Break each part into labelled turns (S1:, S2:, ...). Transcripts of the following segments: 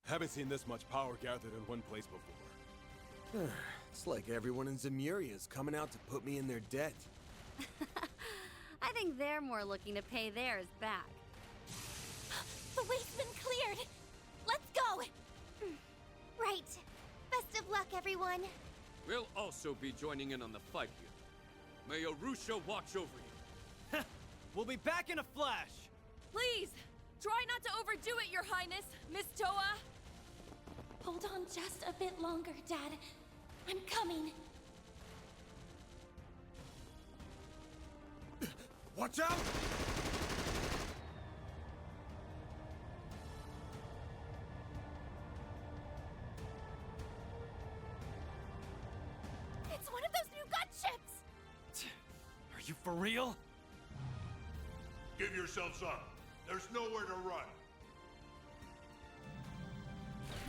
S1: Haven't seen this much power gathered in one place before.
S2: It's like everyone in Zemuria is coming out to put me in their debt.
S3: I think they're more looking to pay theirs back.
S4: The way's been cleared! Let's go! Right. Best of luck, everyone.
S5: We'll also be joining in on the fight here. May Arusha watch over you.
S6: We'll be back in a flash!
S7: Please, try not to overdo it, Your Highness, Miss Toa.
S4: Hold on just a bit longer, Dad. I'm coming.
S2: Watch out!
S4: It's one of those new gunships!
S6: Are you for real?
S8: Give yourselves up. There's nowhere to run.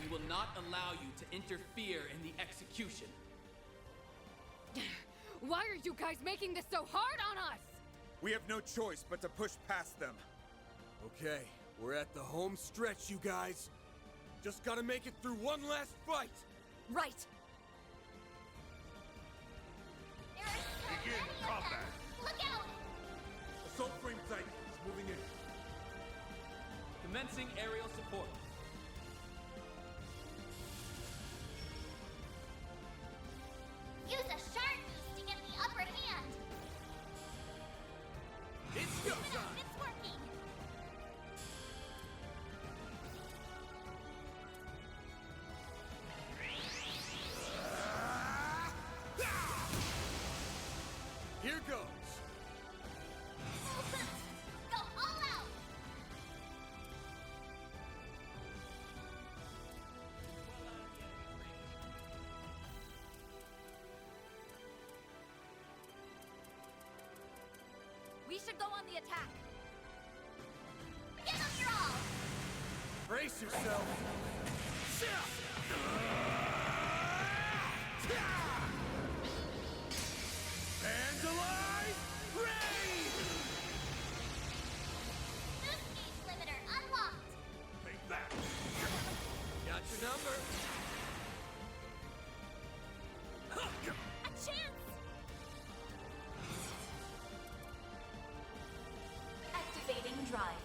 S9: We will not allow you to interfere in the execution.
S7: Why are you guys making this so hard on us?
S10: We have no choice but to push past them.
S2: Okay, we're at the home stretch, you guys. Just gotta make it through one last fight.
S7: Right.
S8: Begin combat.
S4: Look out!
S2: Assault frame Titan is moving in.
S9: Commencing aerial support.
S4: Use a shark boost to get the upper hand.
S2: It's go time!
S4: It's working!
S2: Here goes!
S4: Full boost! Go all out!
S7: We should go on the attack.
S4: Give them your all!
S2: Brace yourself! Vandalize! Raid!
S4: Boost gauge limiter unlocked!
S8: Take that.
S6: Got your number.
S4: A chance! Activating drive.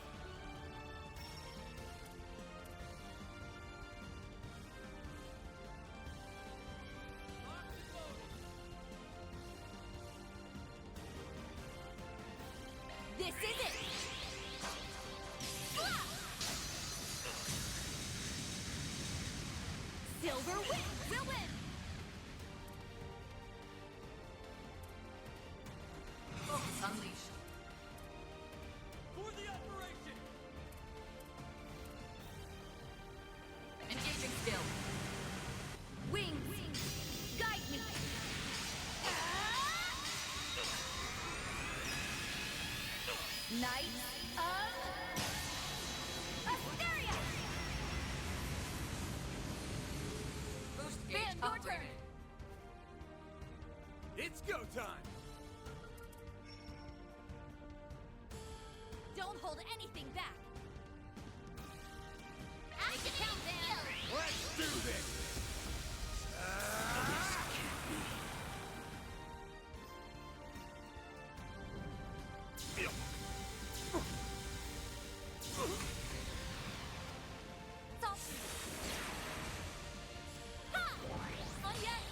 S7: This is it. Silver win. We'll win. Focus unleashed.
S9: For the operation!
S7: Engaging skill. Wings. Guide me. Knight of Asteria! Boost gauge your turn.
S2: It's go time!
S7: Don't hold anything back.
S4: Make it count, Dan!
S2: Let's do this!
S7: Stop. Ha! Not yet.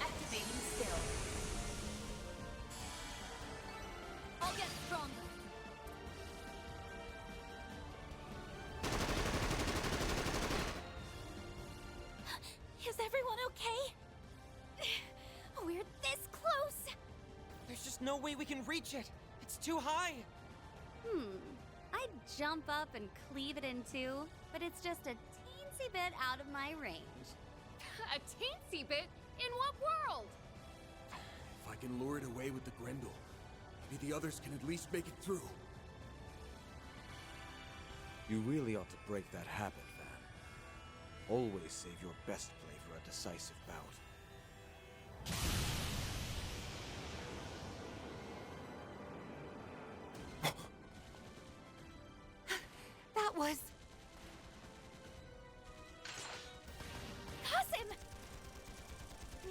S4: Activating skill.
S7: I'll get stronger.
S4: Is everyone okay? We're this close!
S6: There's just no way we can reach it. It's too high.
S3: I'd jump up and cleave it in two, but it's just a teensy bit out of my range.
S7: A teensy bit? In what world?
S2: If I can lure it away with the Grendel, maybe the others can at least make it through.
S11: You really ought to break that habit, Van. Always save your best play for a decisive bout.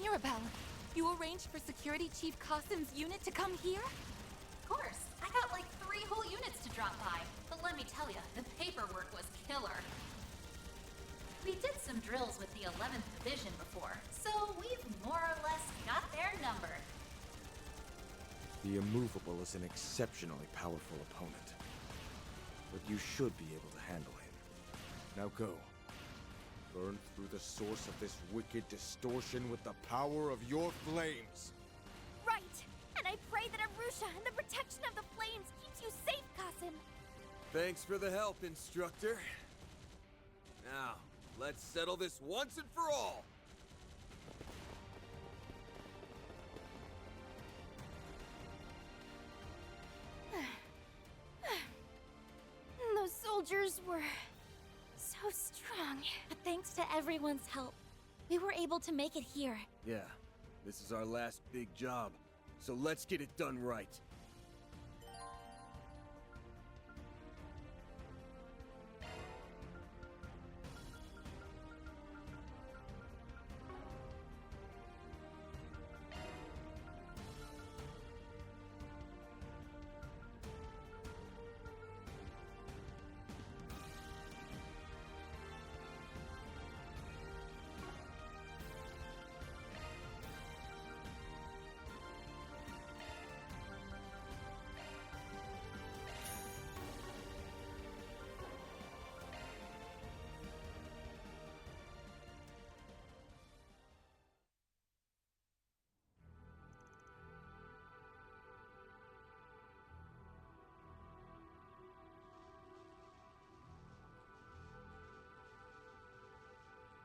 S4: Mirabelle, you arranged for Security Chief Qasim's unit to come here?
S12: Of course. I got like 3 whole units to drop by. But let me tell you, the paperwork was killer. We did some drills with the 11th Division before, so we've more or less got their number.
S11: The Immovable is an exceptionally powerful opponent. But you should be able to handle him. Now go. Burn through the source of this wicked distortion with the power of your flames.
S4: Right! And I pray that Arusha and the protection of the flames keeps you safe, Qasim.
S2: Thanks for the help, Instructor. Now, let's settle this once and for all.
S4: Those soldiers were so strong. But thanks to everyone's help, we were able to make it here.
S2: Yeah, this is our last big job, so let's get it done right.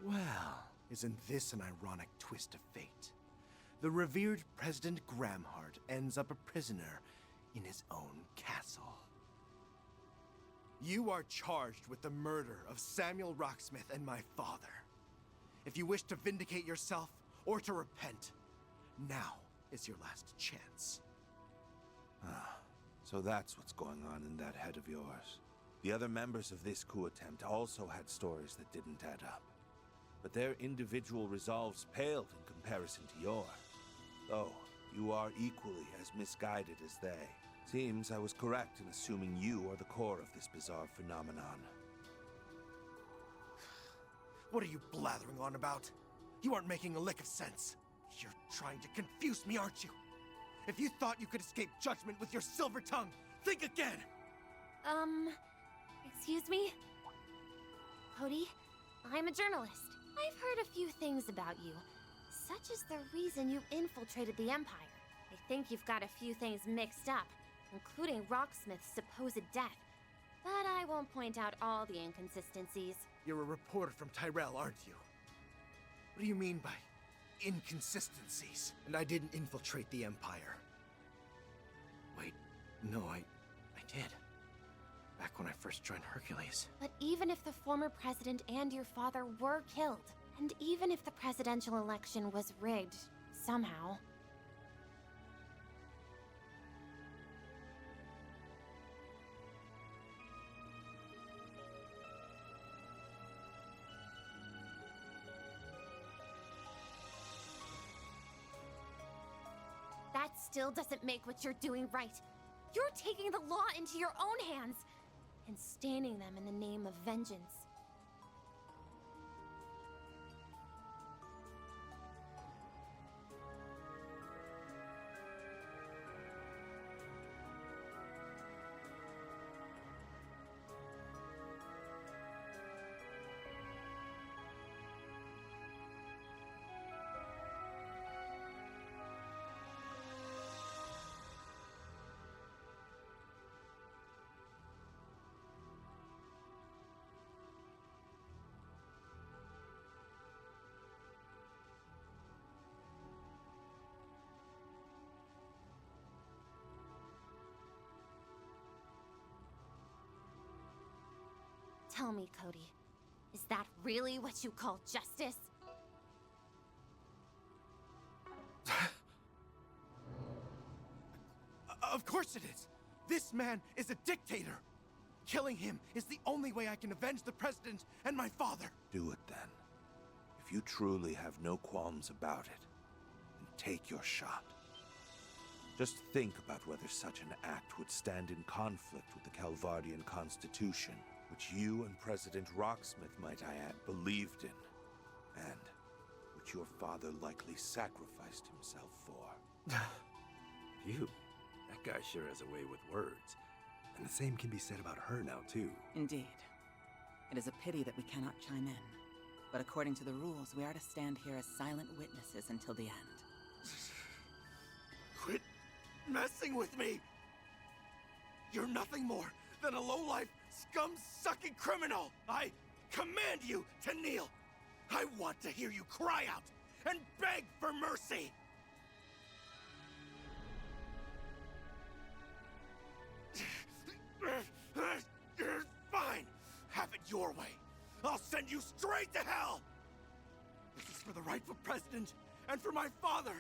S13: Well, isn't this an ironic twist of fate? The revered President Gramhart ends up a prisoner in his own castle. You are charged with the murder of Samuel Rocksmith and my father. If you wish to vindicate yourself or to repent, now is your last chance.
S14: Ah, so that's what's going on in that head of yours. The other members of this coup attempt also had stories that didn't add up. But their individual resolves paled in comparison to yours. Though, you are equally as misguided as they. Seems I was correct in assuming you are the core of this bizarre phenomenon.
S13: What are you blathering on about? You aren't making a lick of sense. You're trying to confuse me, aren't you? If you thought you could escape judgment with your silver tongue, think again!
S4: Excuse me? Cody, I'm a journalist. I've heard a few things about you, such as the reason you infiltrated the Empire. I think you've got a few things mixed up, including Rocksmith's supposed death. But I won't point out all the inconsistencies.
S13: You're a reporter from Tyrell, aren't you? What do you mean by inconsistencies? And I didn't infiltrate the Empire. Wait, no, I did. Back when I first joined Hercules.
S4: But even if the former president and your father were killed, and even if the presidential election was rigged, somehow... That still doesn't make what you're doing right. You're taking the law into your own hands and staining them in the name of vengeance. Tell me, Cody, is that really what you call justice?
S13: Of course it is! This man is a dictator! Killing him is the only way I can avenge the president and my father!
S14: Do it then. If you truly have no qualms about it, take your shot. Just think about whether such an act would stand in conflict with the Calvardian Constitution, which you and President Rocksmith, might I add, believed in, and which your father likely sacrificed himself for.
S15: Phew. That guy sure has a way with words. And the same can be said about her now, too.
S16: Indeed. It is a pity that we cannot chime in. But according to the rules, we are to stand here as silent witnesses until the end.
S13: Quit messing with me! You're nothing more than a low-life, scum-sucking criminal! I command you to kneel! I want to hear you cry out and beg for mercy! Fine! Have it your way! I'll send you straight to hell! This is for the rightful president and for my father!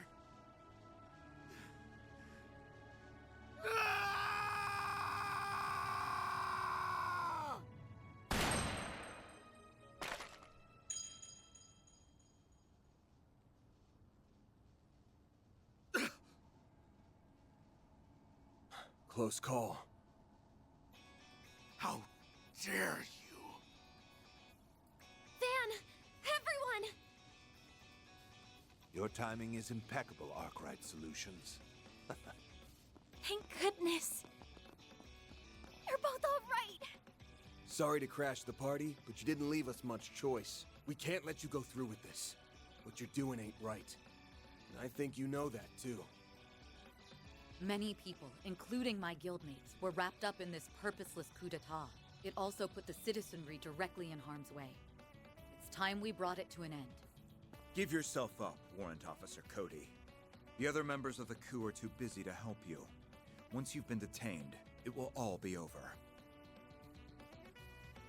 S2: Close call.
S13: How dare you?
S4: Van! Everyone!
S14: Your timing is impeccable, Arkwright Solutions.
S4: Thank goodness. You're both all right.
S2: Sorry to crash the party, but you didn't leave us much choice. We can't let you go through with this. What you're doing ain't right. And I think you know that, too.
S17: Many people, including my guildmates, were wrapped up in this purposeless coup d'etat. It also put the citizenry directly in harm's way. It's time we brought it to an end.
S11: Give yourself up, Warrant Officer Cody. The other members of the coup are too busy to help you. Once you've been detained, it will all be over.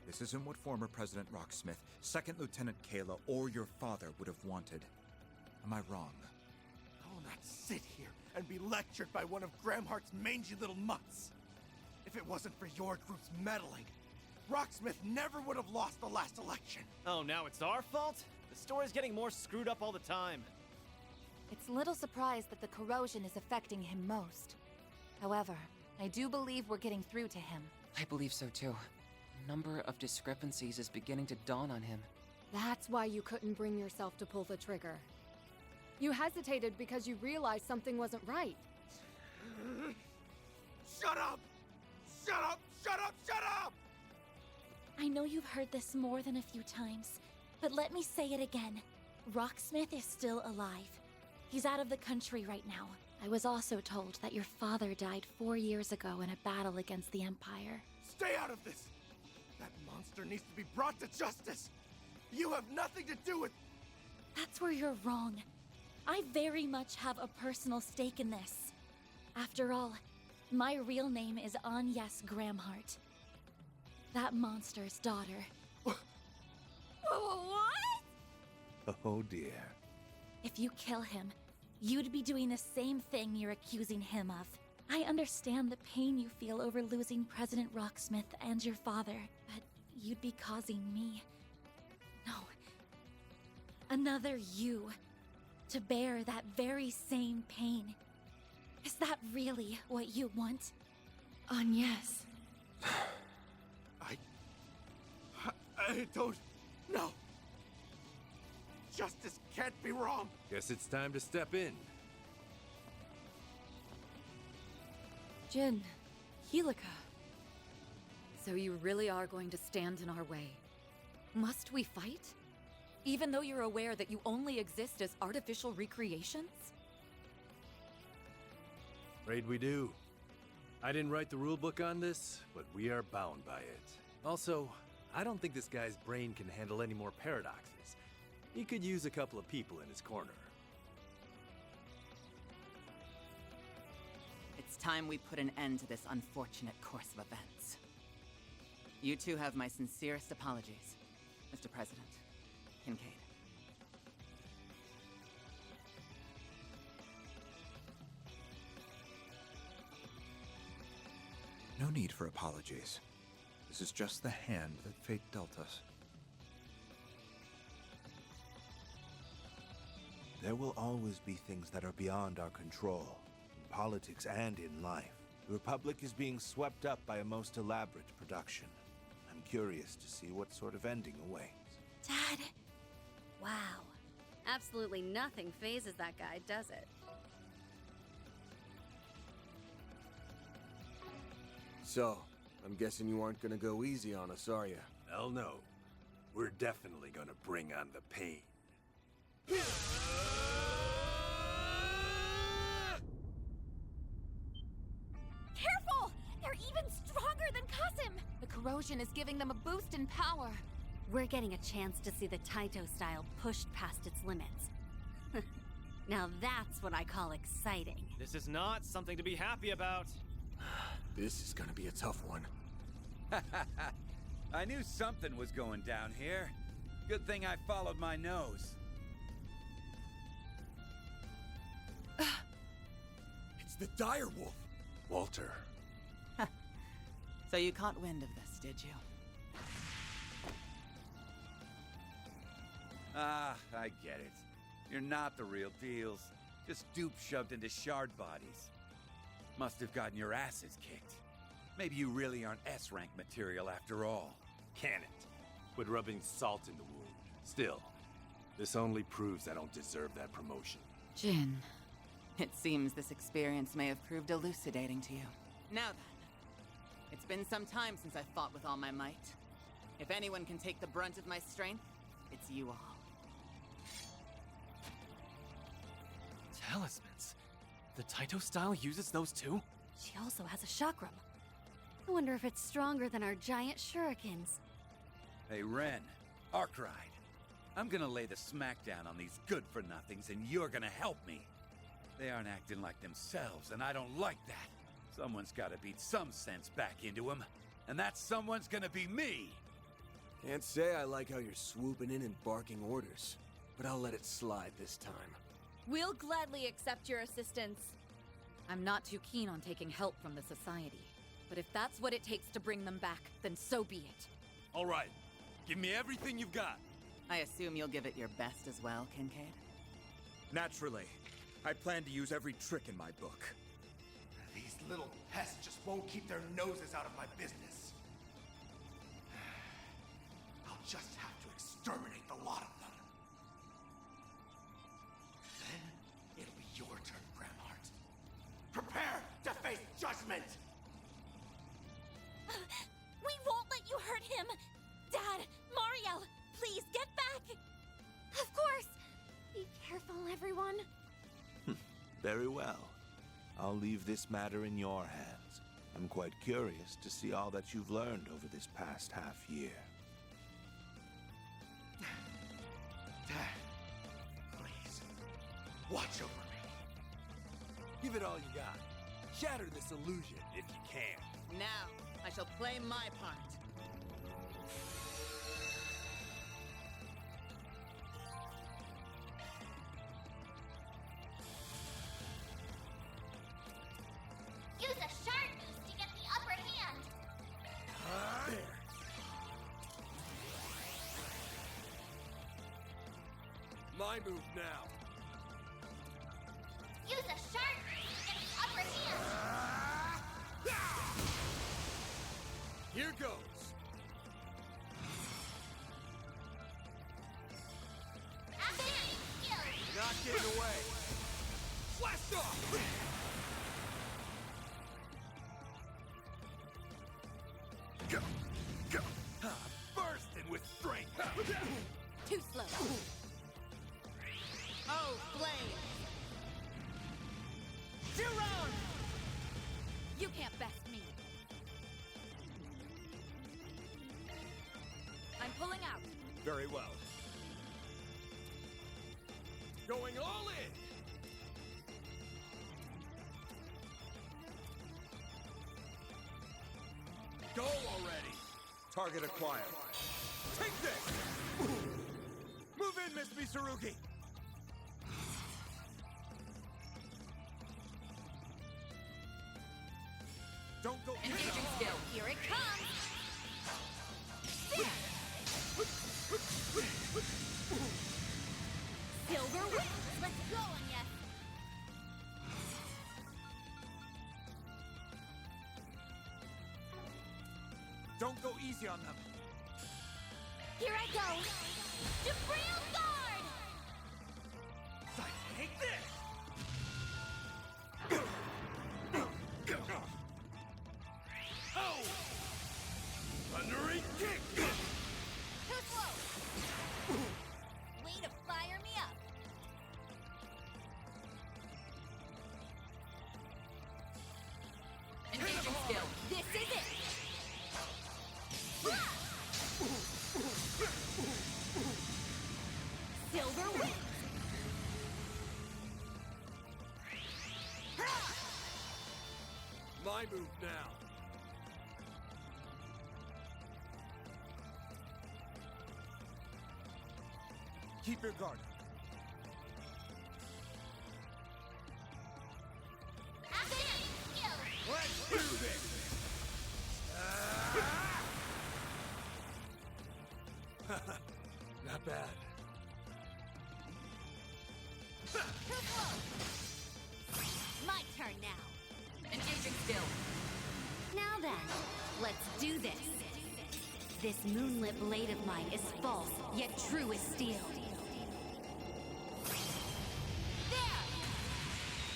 S11: This isn't what former President Rocksmith, Second Lieutenant Kayla, or your father would have wanted. Am I wrong?
S13: I will not sit here and be lectured by one of Gramhart's mangy little mutts. If it wasn't for your group's meddling, Rocksmith never would have lost the last election.
S6: Oh, now it's our fault? The story's getting more screwed up all the time.
S18: It's little surprise that the corrosion is affecting him most. However, I do believe we're getting through to him.
S6: I believe so too. A number of discrepancies is beginning to dawn on him.
S19: That's why you couldn't bring yourself to pull the trigger. You hesitated because you realized something wasn't right.
S13: Shut up! Shut up! Shut up! Shut up!
S4: I know you've heard this more than a few times, but let me say it again. Rocksmith is still alive. He's out of the country right now. I was also told that your father died 4 years ago in a battle against the Empire.
S13: Stay out of this! That monster needs to be brought to justice! You have nothing to do with...
S4: That's where you're wrong. I very much have a personal stake in this. After all, my real name is Agnes Gramhart. That monster's daughter.
S12: What?
S14: Oh dear.
S4: If you kill him, you'd be doing the same thing you're accusing him of. I understand the pain you feel over losing President Rocksmith and your father, but you'd be causing me... No. Another you. To bear that very same pain. Is that really what you want?
S18: Agnes.
S13: I don't know. Justice can't be wrong.
S15: Guess it's time to step in.
S17: Jin, Helica. So you really are going to stand in our way? Must we fight? Even though you're aware that you only exist as artificial recreations?
S15: Afraid we do. I didn't write the rulebook on this, but we are bound by it. Also, I don't think this guy's brain can handle any more paradoxes. He could use a couple of people in his corner.
S16: It's time we put an end to this unfortunate course of events. You two have my sincerest apologies, Mr. President. Kincaid.
S11: No need for apologies. This is just the hand that fate dealt us.
S14: There will always be things that are beyond our control, in politics and in life. The Republic is being swept up by a most elaborate production. I'm curious to see what sort of ending awaits.
S3: Dad! Wow. Absolutely nothing phases that guy, does it?
S2: So, I'm guessing you aren't gonna go easy on us, are you?
S15: Hell no. We're definitely gonna bring on the pain.
S18: Careful! They're even stronger than Kasim! The corrosion is giving them a boost in power.
S3: We're getting a chance to see the Taito style pushed past its limits. Now that's what I call exciting.
S20: This is not something to be happy about.
S2: This is gonna be a tough one.
S10: I knew something was going down here. Good thing I followed my nose.
S2: It's the dire wolf!
S15: Walter.
S16: So you caught wind of this, did you?
S10: Ah, I get it. You're not the real deals. Just dupes shoved into shard bodies. Must have gotten your asses kicked. Maybe you really aren't S-rank material after all.
S15: Can it? Quit rubbing salt in the wound. Still, this only proves I don't deserve that promotion.
S16: Jin, it seems this experience may have proved elucidating to you. Now then, it's been some time since I've fought with all my might. If anyone can take the brunt of my strength, it's you all.
S20: Talismans. The Taito style uses those too?
S3: She also has a chakram. I wonder if it's stronger than our giant shurikens.
S10: Hey, Ren. Arkride. I'm gonna lay the smackdown on these good-for-nothings, and you're gonna help me. They aren't acting like themselves, and I don't like that. Someone's gotta beat some sense back into them, and that someone's gonna be me!
S2: Can't say I like how you're swooping in and barking orders, but I'll let it slide this time.
S7: We'll gladly accept your assistance.
S17: I'm not too keen on taking help from the Society. But if that's what it takes to bring them back, then so be it.
S1: All right. Give me everything you've got.
S16: I assume you'll give it your best as well, Kincaid?
S11: Naturally. I plan to use every trick in my book.
S13: These little pests just won't keep their noses out of my business. I'll just have to exterminate the lot of them. Then it'll be your turn, Bramhart. Prepare to face judgment!
S7: We won't let you hurt him! Dad! Mario! Please, get back!
S4: Of course! Be careful, everyone.
S14: Very well. I'll leave this matter in your hands. I'm quite curious to see all that you've learned over this past half-year.
S13: Dad, please, watch over me.
S1: Give it all you got. Shatter this illusion if you can.
S16: Now, I shall play my part.
S12: Use a shard boost to get the upper hand.
S2: There. My move now.
S12: Use a shard boost to get the upper hand.
S2: Here goes.
S12: Activating skill.
S2: Not getting away. Blast off!
S1: Go! Go! Bursting with strength!
S17: Too slow.
S16: Oh, flame!
S17: Jerome! You can't best me. I'm pulling out.
S1: Very well. Going all in! Go already!
S11: Target acquired.
S1: Take this! Move in, Miss Mitsurugi! Don't go...
S17: Engaging skill. Here it comes!
S3: Silver wings! Let's go on ya!
S2: Don't go easy on them.
S7: Here I go! Jabril Guard!
S2: Take this! Oh! Thundering kick!
S7: Too slow! Way to fire me up!
S16: Engaging skill.
S7: This is it!
S3: Silver wings!
S2: My move now. Keep your guard. Let's do this! Not bad.
S3: My turn now.
S16: Engaging skill.
S3: Now then, let's do this. This moonlit blade of mine is false, yet true as steel.
S7: There!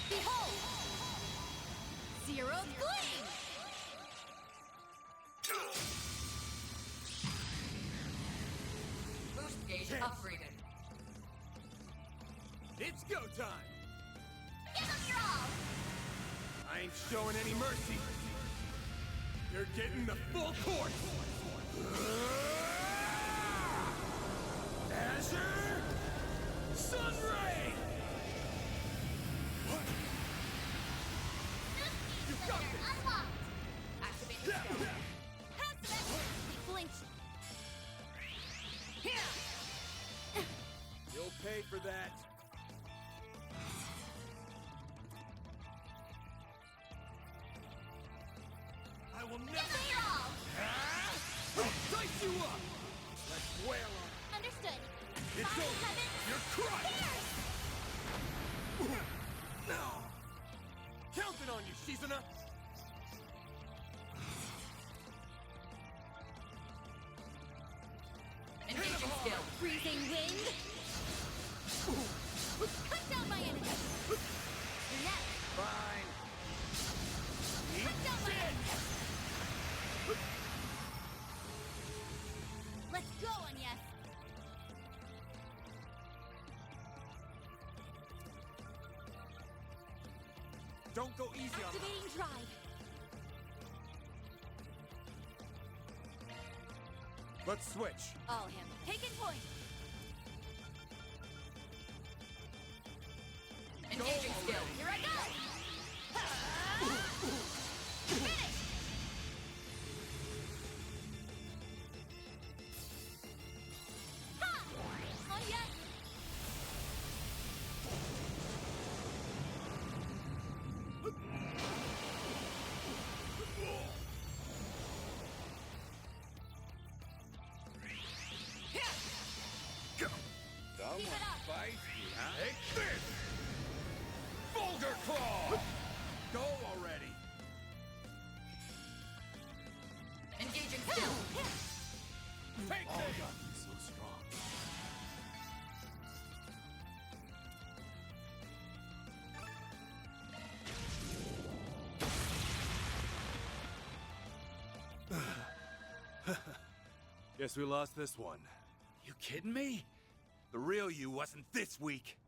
S7: Behold! Zero's Gleam!
S16: Boost gauge upgraded.
S2: It's go time!
S7: Give them your all!
S2: I ain't showing any mercy. You're getting the full course. Azure Sunray! What? You got this!
S7: Unlocked!
S16: Activate the skill.
S7: Passive action!
S3: Flinch.
S2: You'll pay for that. I will never...
S7: Give them your all!
S2: Dice you up! Let's wail on
S7: Understood.
S2: it. It's
S7: Fire
S2: over.
S7: heaven.
S2: You're crushed!
S7: Pierce!
S2: No! Counting on you, Shizuna!
S16: Engaging skill.
S3: Freezing wind.
S7: Cut down my enemy! You're next!
S2: Fine.
S7: Cut down my enemy!
S3: Let's go on ya.
S2: Don't go easy on them.
S3: Activating drive.
S2: Let's switch.
S3: I'll handle it. Taking point.
S16: Engaging skill.
S7: Here I go! Finish! Ha! Oh, yes!
S10: Someone
S7: Keep it up.
S10: spicy, huh?
S2: Take this! Vulgar Claw! Go already!
S16: Engaging skill.
S2: Take
S15: Oh,
S2: this!
S15: God, he's so strong. Guess we lost this one.
S10: You kidding me? The real you wasn't this weak.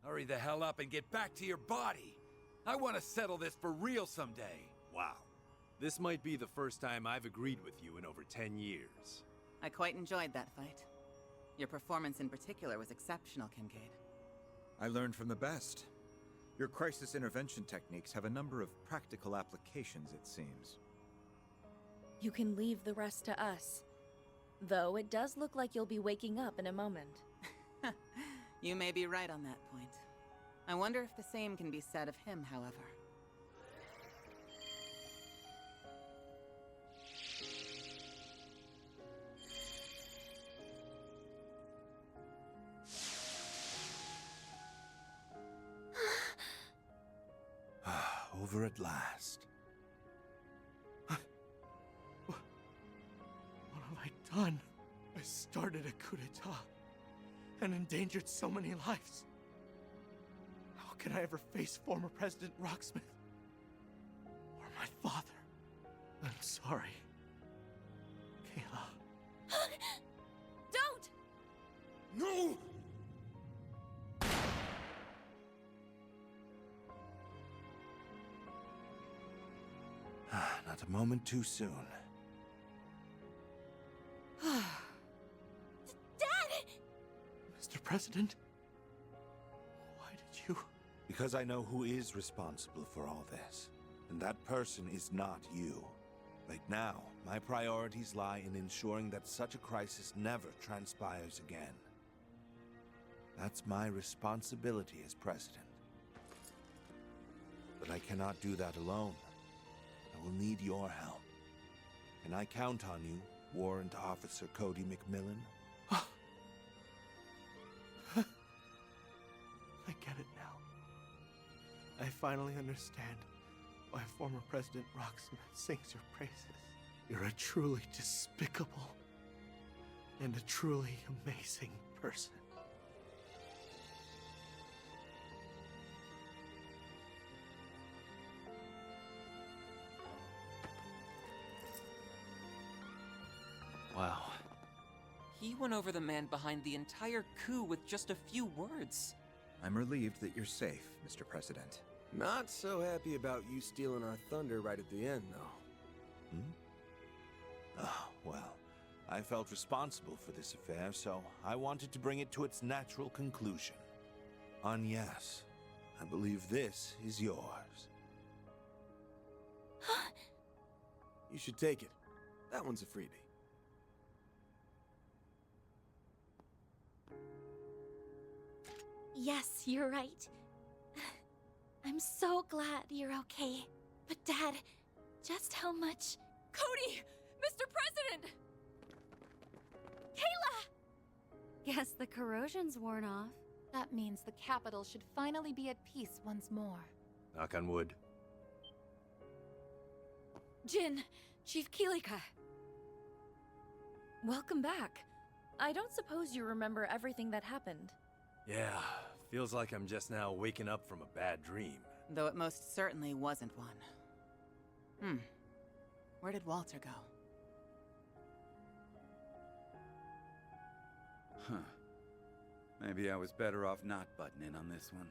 S10: Hurry the hell up and get back to your body. I want to settle this for real someday.
S15: Wow. This might be the first time I've agreed with you in over 10 years.
S16: I quite enjoyed that fight. Your performance in particular was exceptional, Kincaid.
S11: I learned from the best. Your crisis intervention techniques have a number of practical applications, it seems.
S21: You can leave the rest to us. Though it does look like you'll be waking up in a moment.
S16: You may be right on that point. I wonder if the same can be said of him, however.
S14: over at last.
S13: What have I done? I started a coup d'etat and endangered so many lives. How can I ever face former President Rocksmith? Or my father? I'm sorry, Kayla.
S7: Don't!
S2: No!
S14: Not a moment too soon.
S7: Dad!
S13: Mr. President, why did you?
S14: Because I know who is responsible for all this. And that person is not you. Right now, my priorities lie in ensuring that such a crisis never transpires again. That's my responsibility as president. But I cannot do that alone. I will need your help. Can I count on you, Warrant Officer Cody McMillan?
S13: I get it now. I finally understand why former President Rocksmith sings your praises. You're a truly despicable and a truly amazing person.
S15: Wow.
S6: He went over the man behind the entire coup with just a few words.
S11: I'm relieved that you're safe, Mr. President.
S2: Not so happy about you stealing our thunder right at the end, though.
S14: Oh, well, I felt responsible for this affair, so I wanted to bring it to its natural conclusion. Agnes, I believe this is yours.
S2: You should take it. That one's a freebie.
S7: Yes, you're right. I'm so glad you're okay. But Dad, just how much...
S19: Cody! Mr. President!
S7: Kayla!
S3: Guess the corrosion's worn off.
S18: That means the capital should finally be at peace once more.
S15: Knock on wood.
S17: Jin, Chief Kilika. Welcome back. I don't suppose you remember everything that happened.
S15: Yeah, feels like I'm just now waking up from a bad dream.
S16: Though it most certainly wasn't one. Where did Walter go?
S10: Huh. Maybe I was better off not butting in on this one.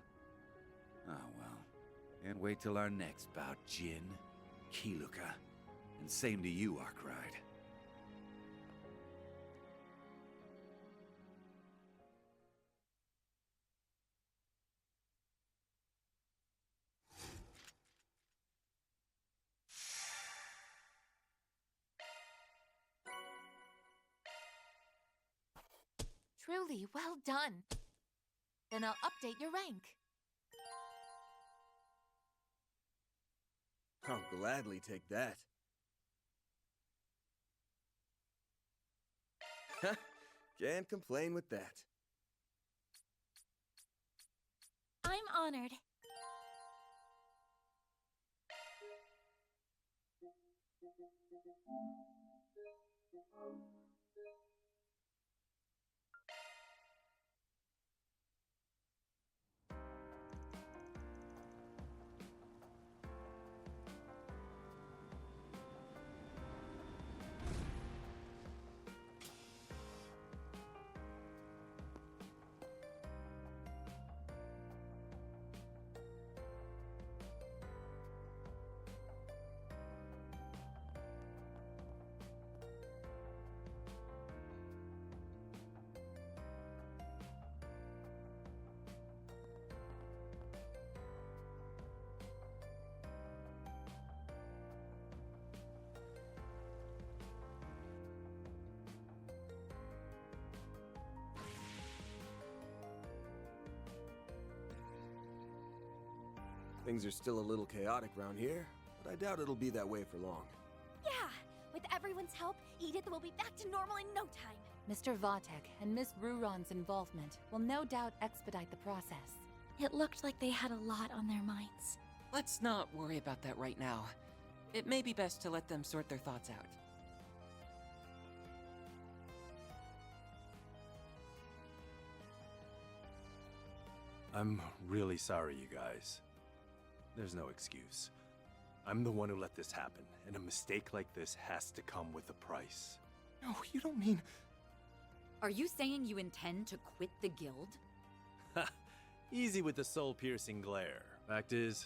S10: Oh well. Can't wait till our next bout, Jin, Kiluka. And same to you, Arkwright.
S18: Truly, well done. Then I'll update your rank.
S2: I'll gladly take that. Can't complain with that.
S7: I'm honored.
S2: Things are still a little chaotic around here, but I doubt it'll be that way for long.
S7: Yeah, with everyone's help, Edith will be back to normal in no time.
S18: Mr. Vatek and Miss Ruron's involvement will no doubt expedite the process.
S7: It looked like they had a lot on their minds.
S6: Let's not worry about that right now. It may be best to let them sort their thoughts out.
S15: I'm really sorry, you guys. There's no excuse. I'm the one who let this happen, and a mistake like this has to come with a price.
S19: No, you don't mean...
S17: Are you saying you intend to quit the guild?
S15: Easy with the soul-piercing glare. Fact is,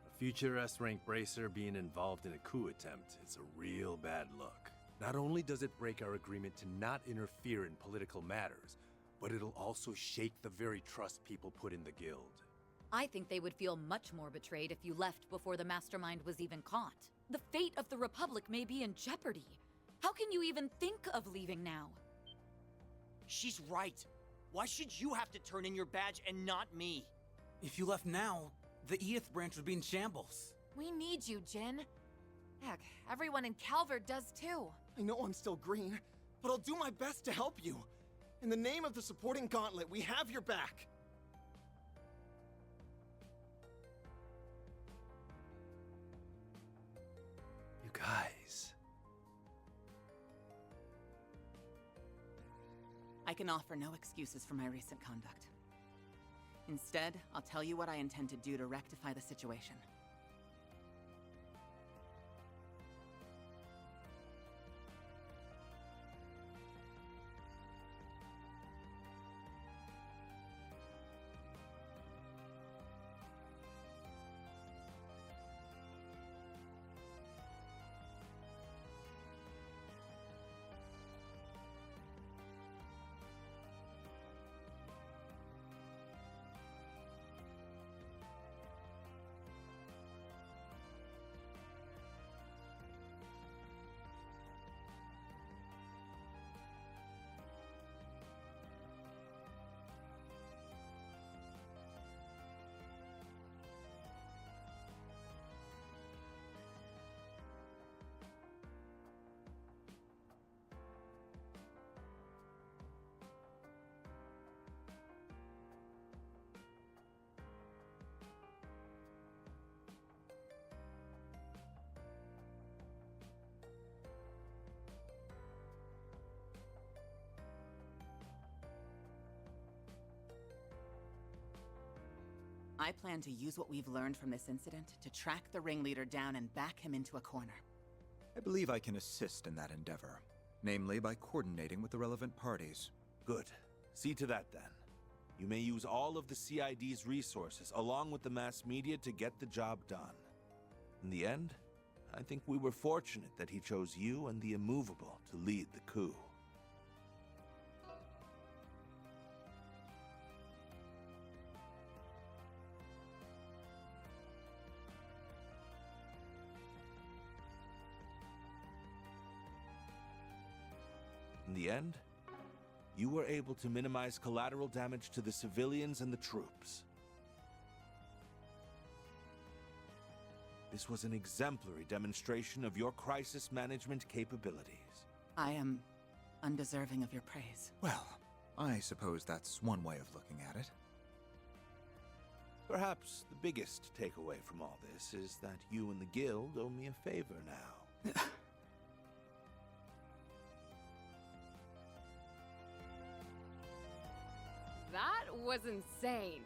S15: a future S-rank bracer being involved in a coup attempt is a real bad look. Not only does it break our agreement to not interfere in political matters, but it'll also shake the very trust people put in the guild.
S17: I think they would feel much more betrayed if you left before the mastermind was even caught. The fate of the Republic may be in jeopardy. How can you even think of leaving now?
S5: She's right. Why should you have to turn in your badge and not me? If you left now, the Edith branch would be in shambles.
S18: We need you, Jin. Heck, everyone in Calvert does too.
S2: I know I'm still green, but I'll do my best to help you. In the name of the supporting gauntlet, we have your back.
S15: You guys...
S16: I can offer no excuses for my recent conduct. Instead, I'll tell you what I intend to do to rectify the situation. I plan to use what we've learned from this incident to track the ringleader down and back him into a corner.
S11: I believe I can assist in that endeavor, namely by coordinating with the relevant parties.
S14: Good. See to that, then. You may use all of the CID's resources, along with the mass media, to get the job done. In the end, I think we were fortunate that he chose you and the Immovable to lead the coup. In the end, you were able to minimize collateral damage to the civilians and the troops. This was an exemplary demonstration of your crisis management capabilities.
S16: I am undeserving of your praise.
S11: Well, I suppose that's one way of looking at it.
S14: Perhaps the biggest takeaway from all this is that you and the guild owe me a favor now.
S19: That was insane.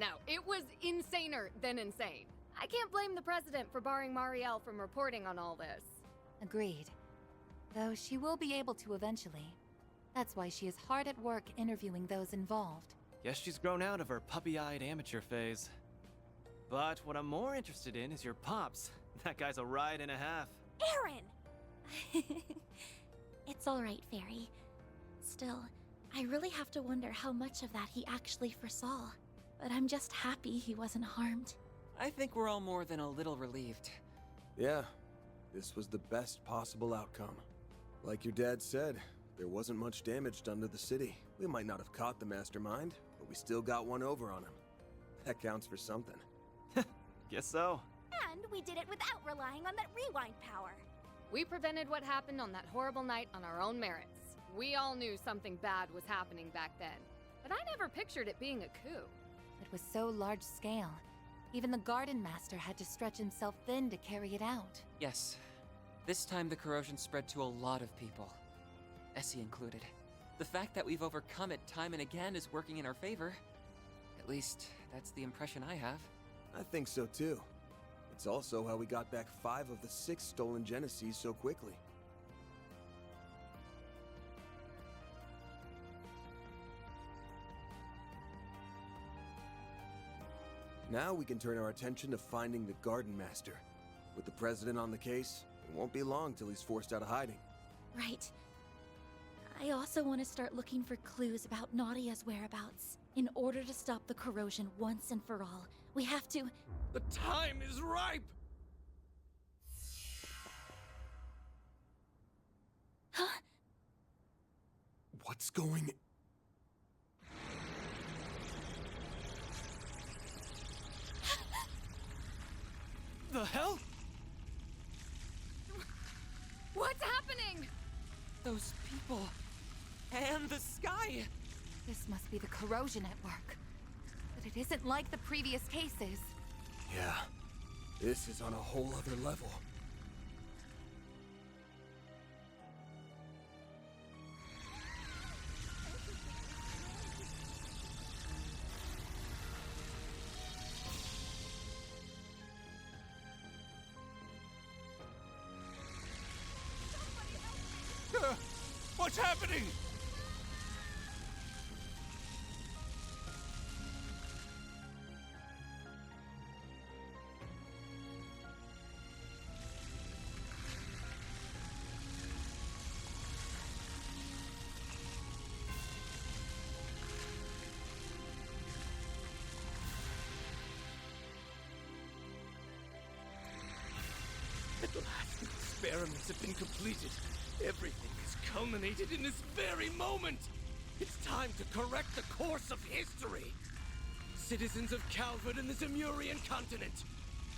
S19: Now, it was insaner than insane. I can't blame the president for barring Marielle from reporting on all this.
S18: Agreed. Though she will be able to eventually. That's why she is hard at work interviewing those involved.
S20: Guess she's grown out of her puppy-eyed amateur phase. But what I'm more interested in is your pops. That guy's a ride and a half.
S7: Aaron! It's all right, Fairy. Still, I really have to wonder how much of that he actually foresaw. But I'm just happy he wasn't harmed.
S6: I think we're all more than a little relieved.
S2: Yeah, this was the best possible outcome. Like your dad said, there wasn't much damage done to the city. We might not have caught the mastermind, but we still got one over on him. That counts for something.
S20: Guess so.
S7: And we did it without relying on that rewind power.
S19: We prevented what happened on that horrible night on our own merits. We all knew something bad was happening back then, but I never pictured it being a coup.
S18: It was so large scale. Even the Garden Master had to stretch himself thin to carry it out.
S6: Yes. This time the corrosion spread to a lot of people. Essie included. The fact that we've overcome it time and again is working in our favor. At least, that's the impression I have.
S2: I think so too. It's also how we got back 5 of the 6 stolen Genesees so quickly. Now we can turn our attention to finding the Garden Master. With the President on the case, it won't be long till he's forced out of hiding.
S7: Right. I also want to start looking for clues about Nadia's whereabouts. In order to stop the corrosion once and for all, we have to...
S11: The time is ripe!
S7: Huh?
S2: What's going...
S20: The hell?
S19: What's happening?
S6: Those people... and the sky!
S18: This must be the corrosion at work. But it isn't like the previous cases.
S2: Yeah, this is on a whole other level.
S11: What's happening?
S8: At last, the experiments have been completed. Everything has culminated in this very moment. It's time to correct the course of history. Citizens of Calvert and the Zemurian continent,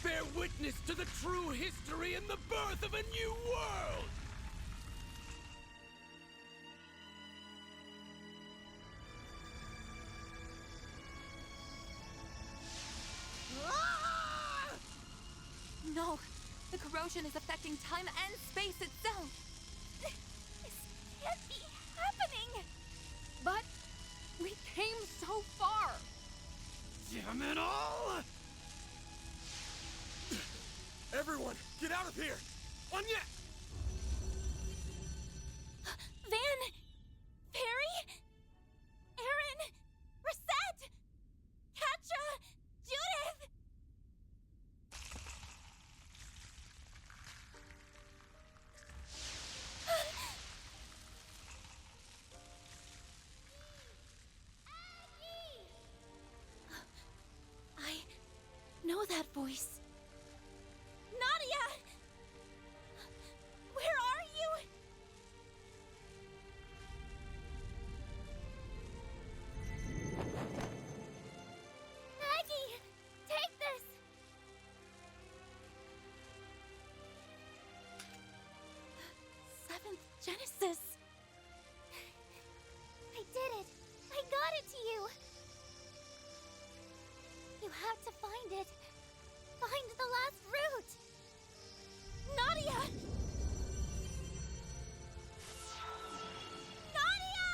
S8: bear witness to the true history and the birth of a new world!
S18: No! The corrosion is affecting time and space itself! This can't be happening!
S19: But we came so far!
S8: Damn it all!
S11: Everyone, get out of here! Anya!
S7: Van! Perry! Aaron! Reset! Katja! Judith! I know that voice. Nadia! Where are you?
S4: Maggie! Take this!
S7: Seventh Genesis.
S4: I did it! I got it to you! You have to find it. Find the last root!
S7: Nadia! Nadia!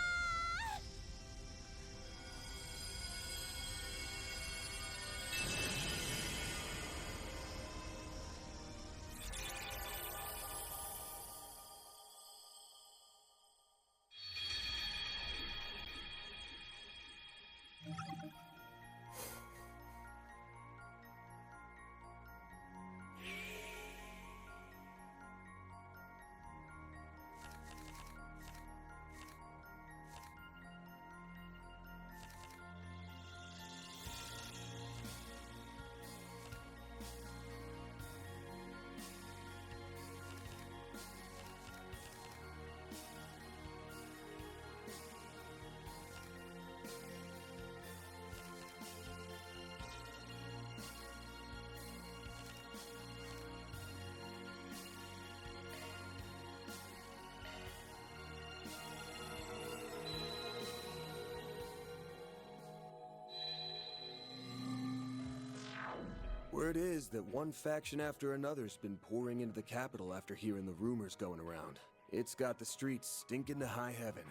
S2: Word is that one faction after another's been pouring into the capital after hearing the rumors going around. It's got the streets stinking to high heaven.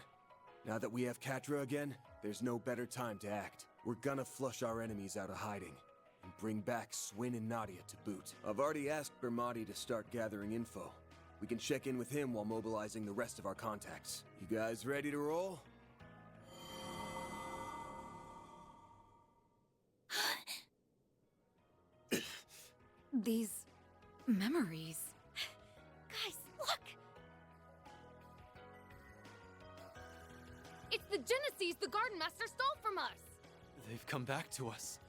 S2: Now that we have Catra again, there's no better time to act. We're gonna flush our enemies out of hiding, and bring back Swin and Nadia to boot. I've already asked Bermati to start gathering info. We can check in with him while mobilizing the rest of our contacts. You guys ready to roll?
S17: These memories.
S19: Guys, look! It's the Genesees the Garden Master stole from us!
S20: They've come back to us.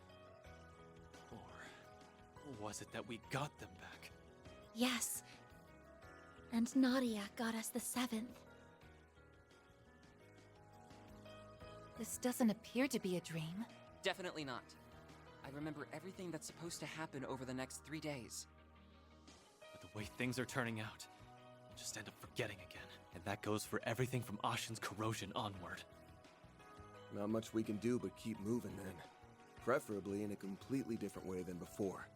S20: Or was it that we got them back?
S7: Yes. And Nadia got us the 7th.
S18: This doesn't appear to be a dream.
S6: Definitely not. I remember everything that's supposed to happen over the next 3 days.
S20: But the way things are turning out, we'll just end up forgetting again. And that goes for everything from Ashen's corrosion onward.
S2: Not much we can do but keep moving then. Preferably in a completely different way than before.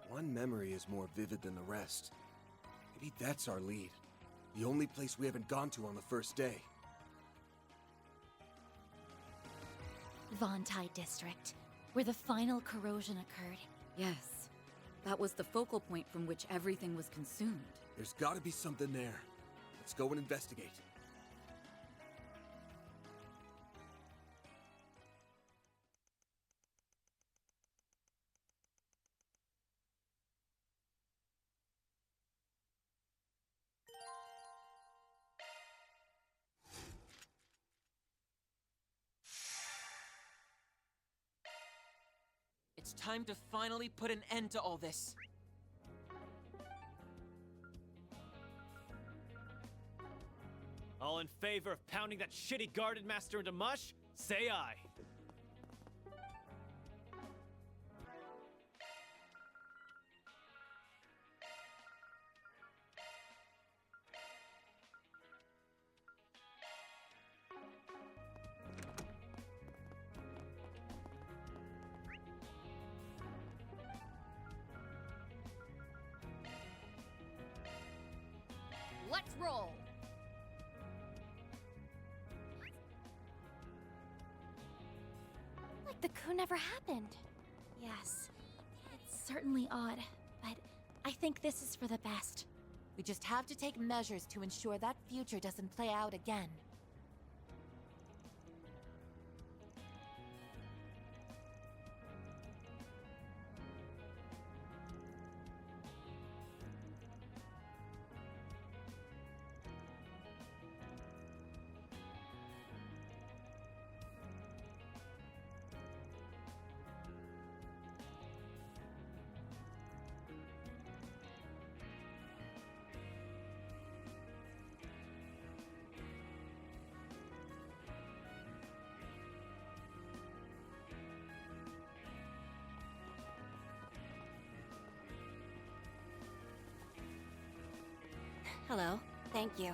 S2: One memory is more vivid than the rest. Maybe that's our lead. The only place we haven't gone to on the first day.
S7: Vontai District, where the final corrosion occurred.
S17: Yes. That was the focal point from which everything was consumed.
S2: There's gotta be something there. Let's go and investigate.
S6: It's time to finally put an end to all this.
S20: All in favor of pounding that shitty Garden Master into mush? Say aye.
S19: Let's roll!
S4: Like the coup never happened.
S7: Yes, it's certainly odd, but I think this is for the best.
S18: We just have to take measures to ensure that future doesn't play out again.
S3: Hello. Thank you.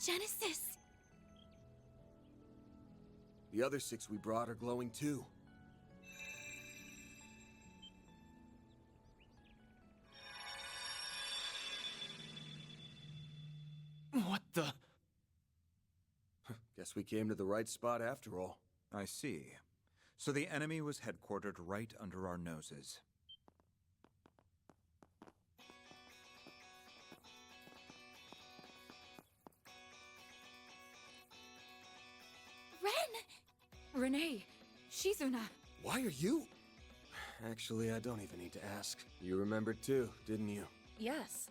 S21: Genesis!
S2: The other 6 we brought are glowing too.
S20: What the?
S2: Guess we came to the right spot after all.
S9: I see. So the enemy was headquartered right under our noses.
S21: Ren! Renee! Shizuna!
S2: Why are you? Actually, I don't even need to ask. You remembered too, didn't you?
S21: Yes.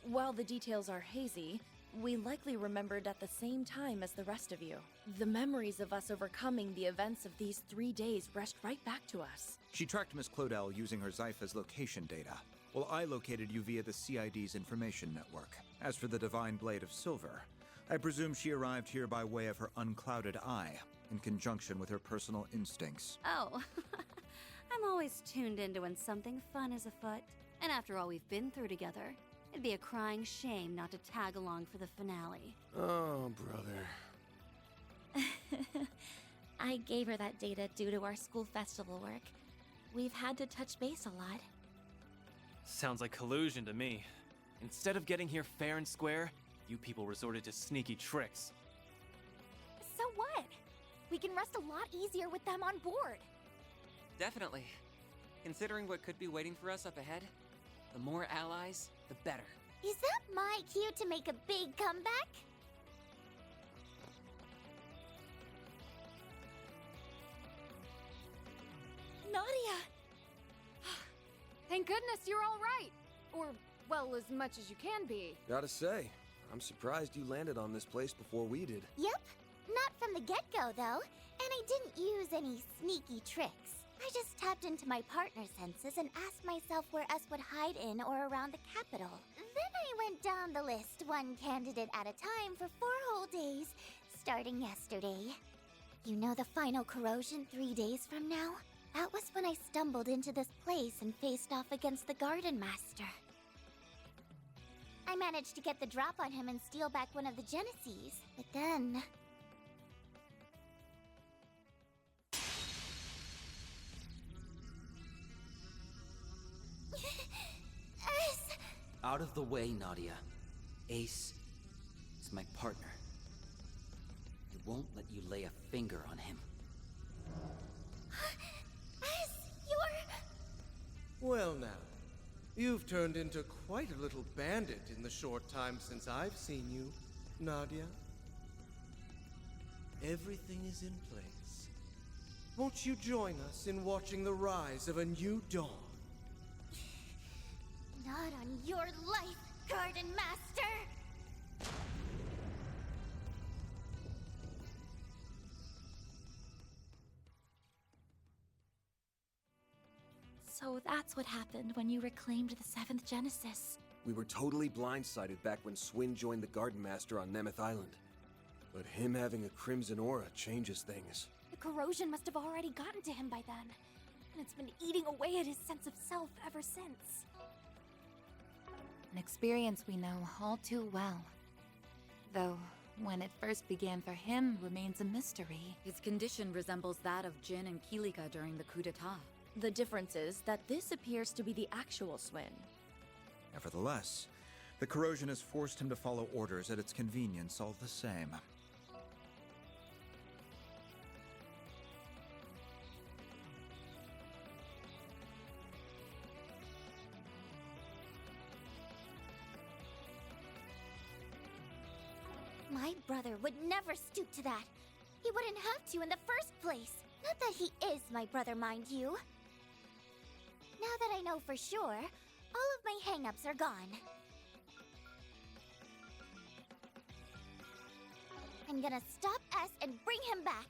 S21: While the details are hazy, we likely remembered at the same time as the rest of you. The memories of us overcoming the events of these 3 days rushed right back to us.
S9: She tracked Miss Clodell using her Zypha's location data, while I located you via the CID's information network. As for the Divine Blade of Silver, I presume she arrived here by way of her unclouded eye, in conjunction with her personal instincts.
S3: Oh, I'm always tuned into when something fun is afoot. And after all we've been through together, it'd be a crying shame not to tag along for the finale.
S2: Oh, brother.
S7: I gave her that data due to our school festival work. We've had to touch base a lot.
S20: Sounds like collusion to me. Instead of getting here fair and square, you people resorted to sneaky tricks.
S18: So what? We can rest a lot easier with them on board.
S6: Definitely. Considering what could be waiting for us up ahead, the more allies, the better.
S4: Is that my cue to make a big comeback?
S21: Nadia!
S19: Thank goodness you're all right. Or, well, as much as you can be.
S2: Gotta say, I'm surprised you landed on this place before we did.
S4: Yep. Not from the get-go, though. And I didn't use any sneaky tricks. I just tapped into my partner senses and asked myself where us would hide in or around the capital. Then I went down the list, one candidate at a time for 4 whole days, starting yesterday. You know the final corrosion 3 days from now? That was when I stumbled into this place and faced off against the Garden Master. I managed to get the drop on him and steal back one of the Genesees, but then...
S5: Out of the way, Nadia. Ace is my partner. I won't let you lay a finger on him.
S8: Well now, you've turned into quite a little bandit in the short time since I've seen you, Nadia. Everything is in place. Won't you join us in watching the rise of a new dawn?
S4: Not on your life, Garden Master!
S7: So that's what happened when you reclaimed the 7th Genesis.
S2: We were totally blindsided back when Swin joined the Garden Master on Nemeth Island. But him having a crimson aura changes things.
S18: The corrosion must have already gotten to him by then. And it's been eating away at his sense of self ever since.
S16: An experience we know all too well. Though, when it first began for him remains a mystery.
S17: His condition resembles that of Jin and Kilika during the coup d'etat.
S21: The difference is that this appears to be the actual Swin.
S9: Nevertheless, the corrosion has forced him to follow orders at its convenience all the same.
S4: My brother would never stoop to that. He wouldn't have to in the first place. Not that he is my brother, mind you. Now that I know for sure, all of my hang-ups are gone. I'm gonna stop S and bring him back.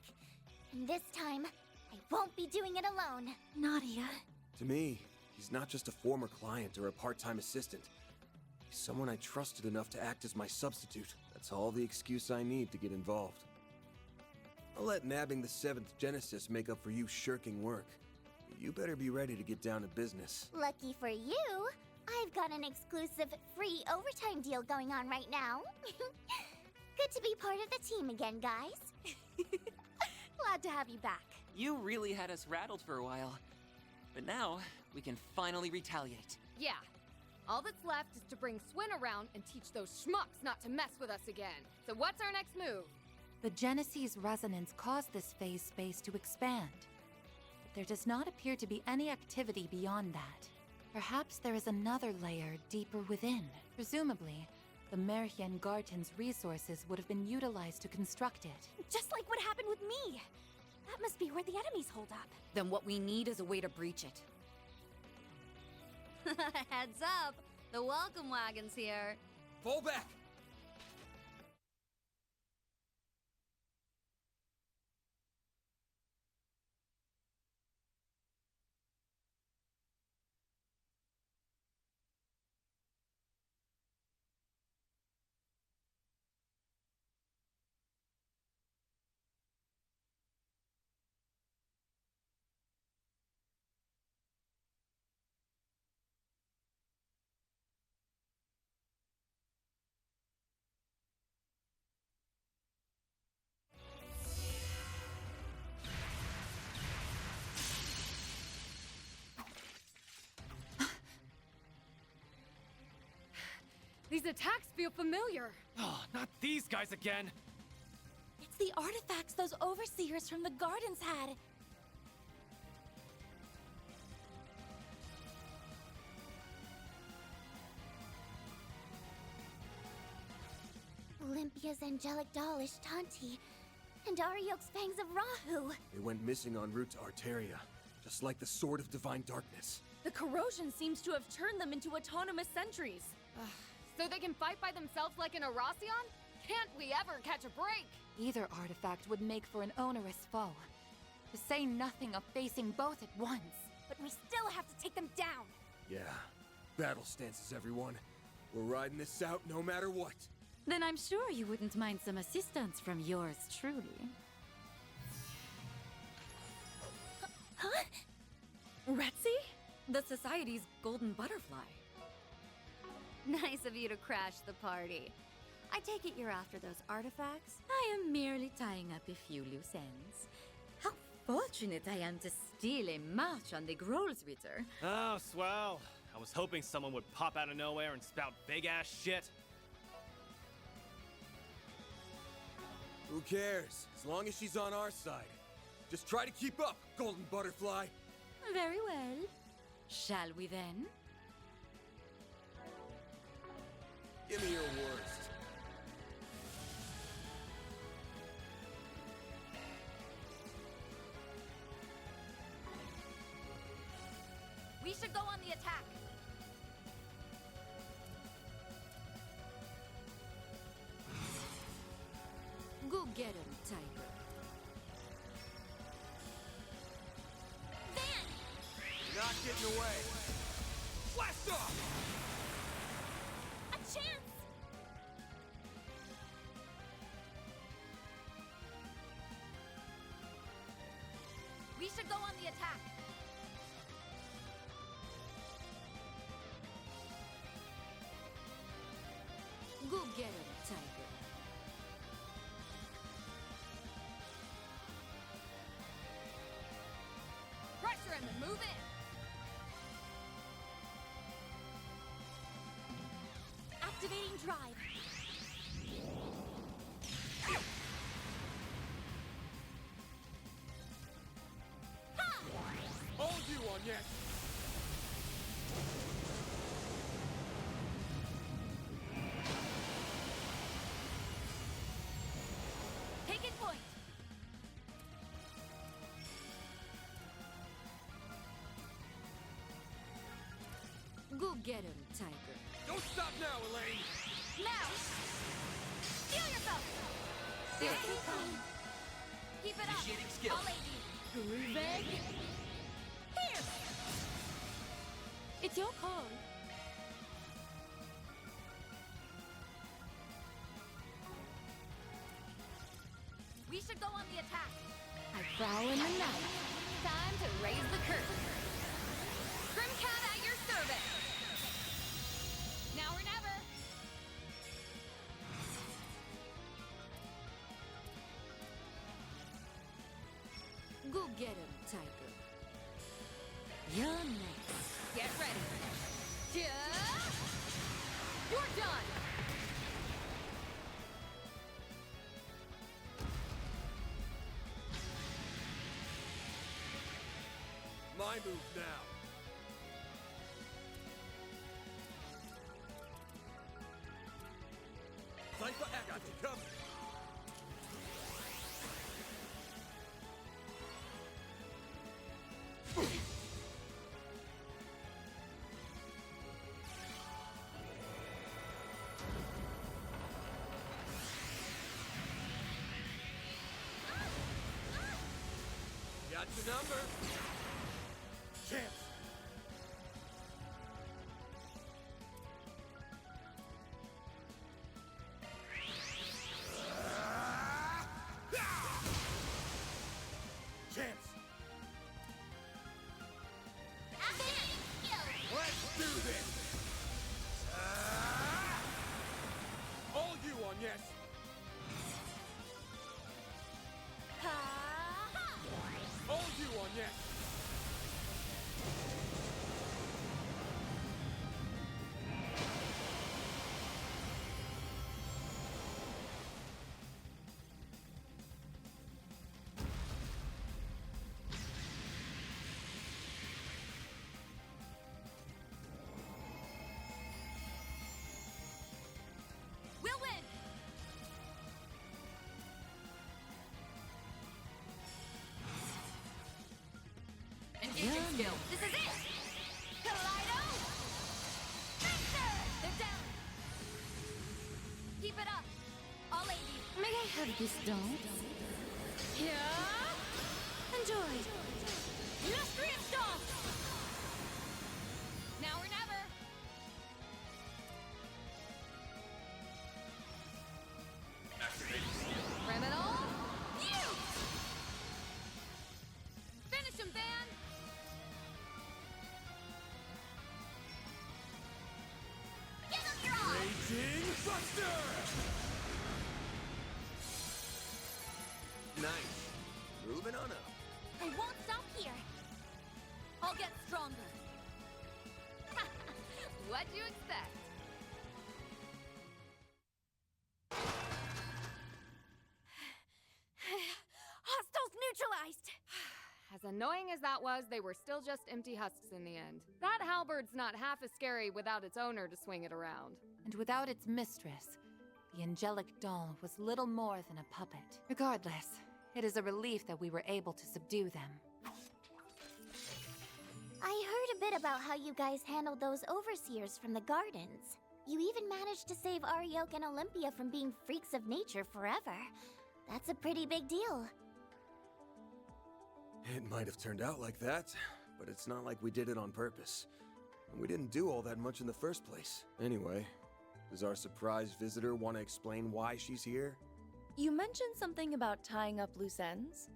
S4: And this time, I won't be doing it alone.
S7: Nadia.
S2: To me, he's not just a former client or a part-time assistant. He's someone I trusted enough to act as my substitute. That's all the excuse I need to get involved. I'll let nabbing the 7th Genesis make up for you shirking work. You better be ready to get down to business.
S4: Lucky for you, I've got an exclusive free overtime deal going on right now. Good to be part of the team again, guys. Glad to have you back.
S6: You really had us rattled for a while. But now, we can finally retaliate.
S19: Yeah. All that's left is to bring Swin around and teach those schmucks not to mess with us again. So what's our next move?
S18: The Genesee's resonance caused this phase space to expand. But there does not appear to be any activity beyond that. Perhaps there is another layer deeper within. Presumably, the Merhien Garten's resources would have been utilized to construct it.
S7: Just like what happened with me. That must be where the enemies hold up.
S17: Then what we need is a way to breach it.
S3: Heads up! The welcome wagon's here.
S11: Fall back!
S19: These attacks feel familiar.
S20: Oh, not these guys again!
S7: It's the artifacts those overseers from the gardens had.
S4: Olympia's angelic doll Ishtanti, and Ariok's fangs of Rahu.
S2: They went missing en route to Arteria, just like the Sword of Divine Darkness.
S21: The corrosion seems to have turned them into autonomous sentries.
S19: So they can fight by themselves like an Arasion? Can't we ever catch a break?
S18: Either artifact would make for an onerous foe. To say nothing of facing both at once.
S7: But we still have to take them down.
S2: Yeah. Battle stances, everyone. We're riding this out no matter what.
S17: Then I'm sure you wouldn't mind some assistance from yours truly.
S21: Huh? Retzi?
S17: The Society's golden butterfly.
S3: Nice of you to crash the party. I take it you're after those artifacts?
S17: I am merely tying up a few loose ends. How fortunate I am to steal a march on the Grolsritter.
S20: Oh, swell. I was hoping someone would pop out of nowhere and spout big-ass shit.
S2: Who cares? As long as she's on our side. Just try to keep up, Golden Butterfly.
S17: Very well. Shall we then?
S2: Give me your worst.
S7: We should go on the attack.
S17: Go get him, Tiger.
S2: You're not getting away. Blast off!
S7: A chance! We should go on the attack.
S17: Go get him, Tiger.
S19: Pressure him and move in.
S7: Activating drive.
S2: All you on yes.
S7: Taking point.
S17: Go get him, Tiger.
S2: Don't stop now, Elaine.
S7: Now! Feel yourself!
S17: Here we come.
S7: Keep it up!
S6: Initiating skill.
S7: I'll aid you.
S17: Groovig.
S7: Here!
S17: It's your call.
S7: We should go on the attack.
S17: I prowl in the night.
S19: Time to raise the curtain. Grimcat at your service. Now or never.
S17: get him, Tiger. You're next.
S19: Get ready. Yeah! You're done!
S1: My move now. Cypher got you covered. Got your number. Chance. Chance. Let's do this. All you on yes. All you on yes.
S19: We'll win! Engaging skill. This is it! Kaleido! Victor! They're down! Keep it up! I'll aid you.
S17: May I have this done?
S19: Yeah! Enjoy! Illustrious Storm! Now or never! Criminal! You! Finish him, Van! Give him your all!
S1: Raging Buster!
S2: Nice. Moving on up.
S19: I won't stop here! I'll get stronger! What'd you expect? Hostiles neutralized! As annoying as that was, they were still just empty husks in the end. That halberd's not half as scary without its owner to swing it around.
S18: And without its mistress, the angelic doll was little more than a puppet. Regardless, it is a relief that we were able to subdue them.
S4: I heard a bit about how you guys handled those overseers from the gardens. You even managed to save Arioke and Olympia from being freaks of nature forever. That's a pretty big deal.
S2: It might have turned out like that, but it's not like we did it on purpose. And we didn't do all that much in the first place. Anyway, does our surprise visitor want to explain why she's here?
S21: You mentioned something about tying up loose ends?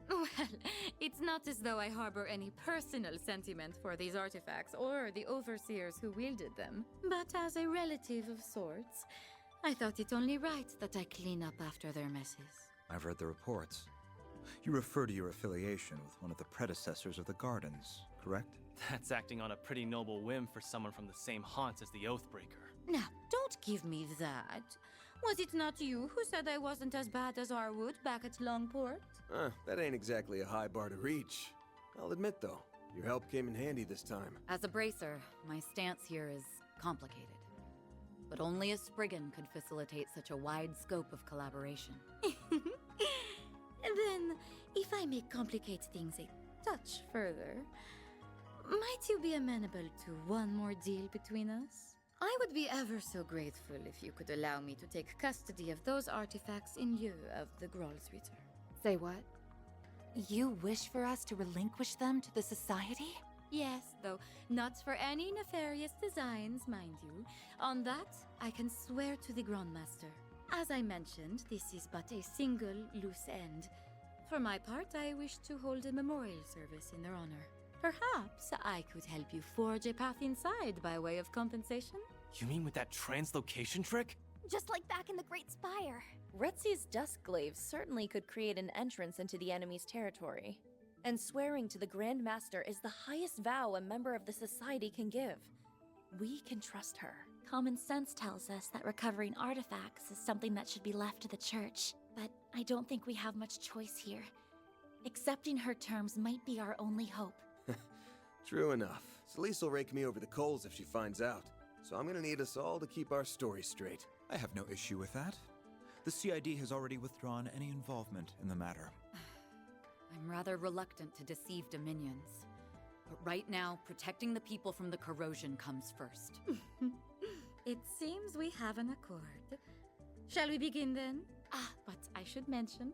S17: Well, it's not as though I harbor any personal sentiment for these artifacts or the overseers who wielded them. But as a relative of sorts, I thought it only right that I clean up after their messes.
S9: I've read the reports. You refer to your affiliation with one of the predecessors of the Gardens, correct?
S20: That's acting on a pretty noble whim for someone from the same haunts as the Oathbreaker.
S17: Now, don't give me that. Was it not you who said I wasn't as bad as Arwood back at Longport?
S2: That ain't exactly a high bar to reach. I'll admit, though, your help came in handy this time.
S17: As a bracer, my stance here is complicated. But only a Spriggan could facilitate such a wide scope of collaboration. And then, if I may complicate things a touch further, might you be amenable to one more deal between us? I would be ever so grateful if you could allow me to take custody of those artifacts in lieu of the Groll's return.
S19: Say what?
S18: You wish for us to relinquish them to the Society?
S17: Yes, though not for any nefarious designs, mind you. On that, I can swear to the Grandmaster. As I mentioned, this is but a single loose end. For my part, I wish to hold a memorial service in their honor. Perhaps I could help you forge a path inside by way of compensation?
S20: You mean with that translocation trick?
S4: Just like back in the Great Spire.
S21: Retzi's Duskglaive certainly could create an entrance into the enemy's territory. And swearing to the Grand Master is the highest vow a member of the Society can give. We can trust her.
S7: Common sense tells us that recovering artifacts is something that should be left to the Church, but I don't think we have much choice here. Accepting her terms might be our only hope.
S2: True enough. Celise will rake me over the coals if she finds out, so I'm gonna need us all to keep our story straight.
S9: I have no issue with that. The CID has already withdrawn any involvement in the matter.
S17: I'm rather reluctant to deceive Dominions. But right now, protecting the people from the corrosion comes first.
S12: It seems we have an accord. Shall we begin then? But I should mention,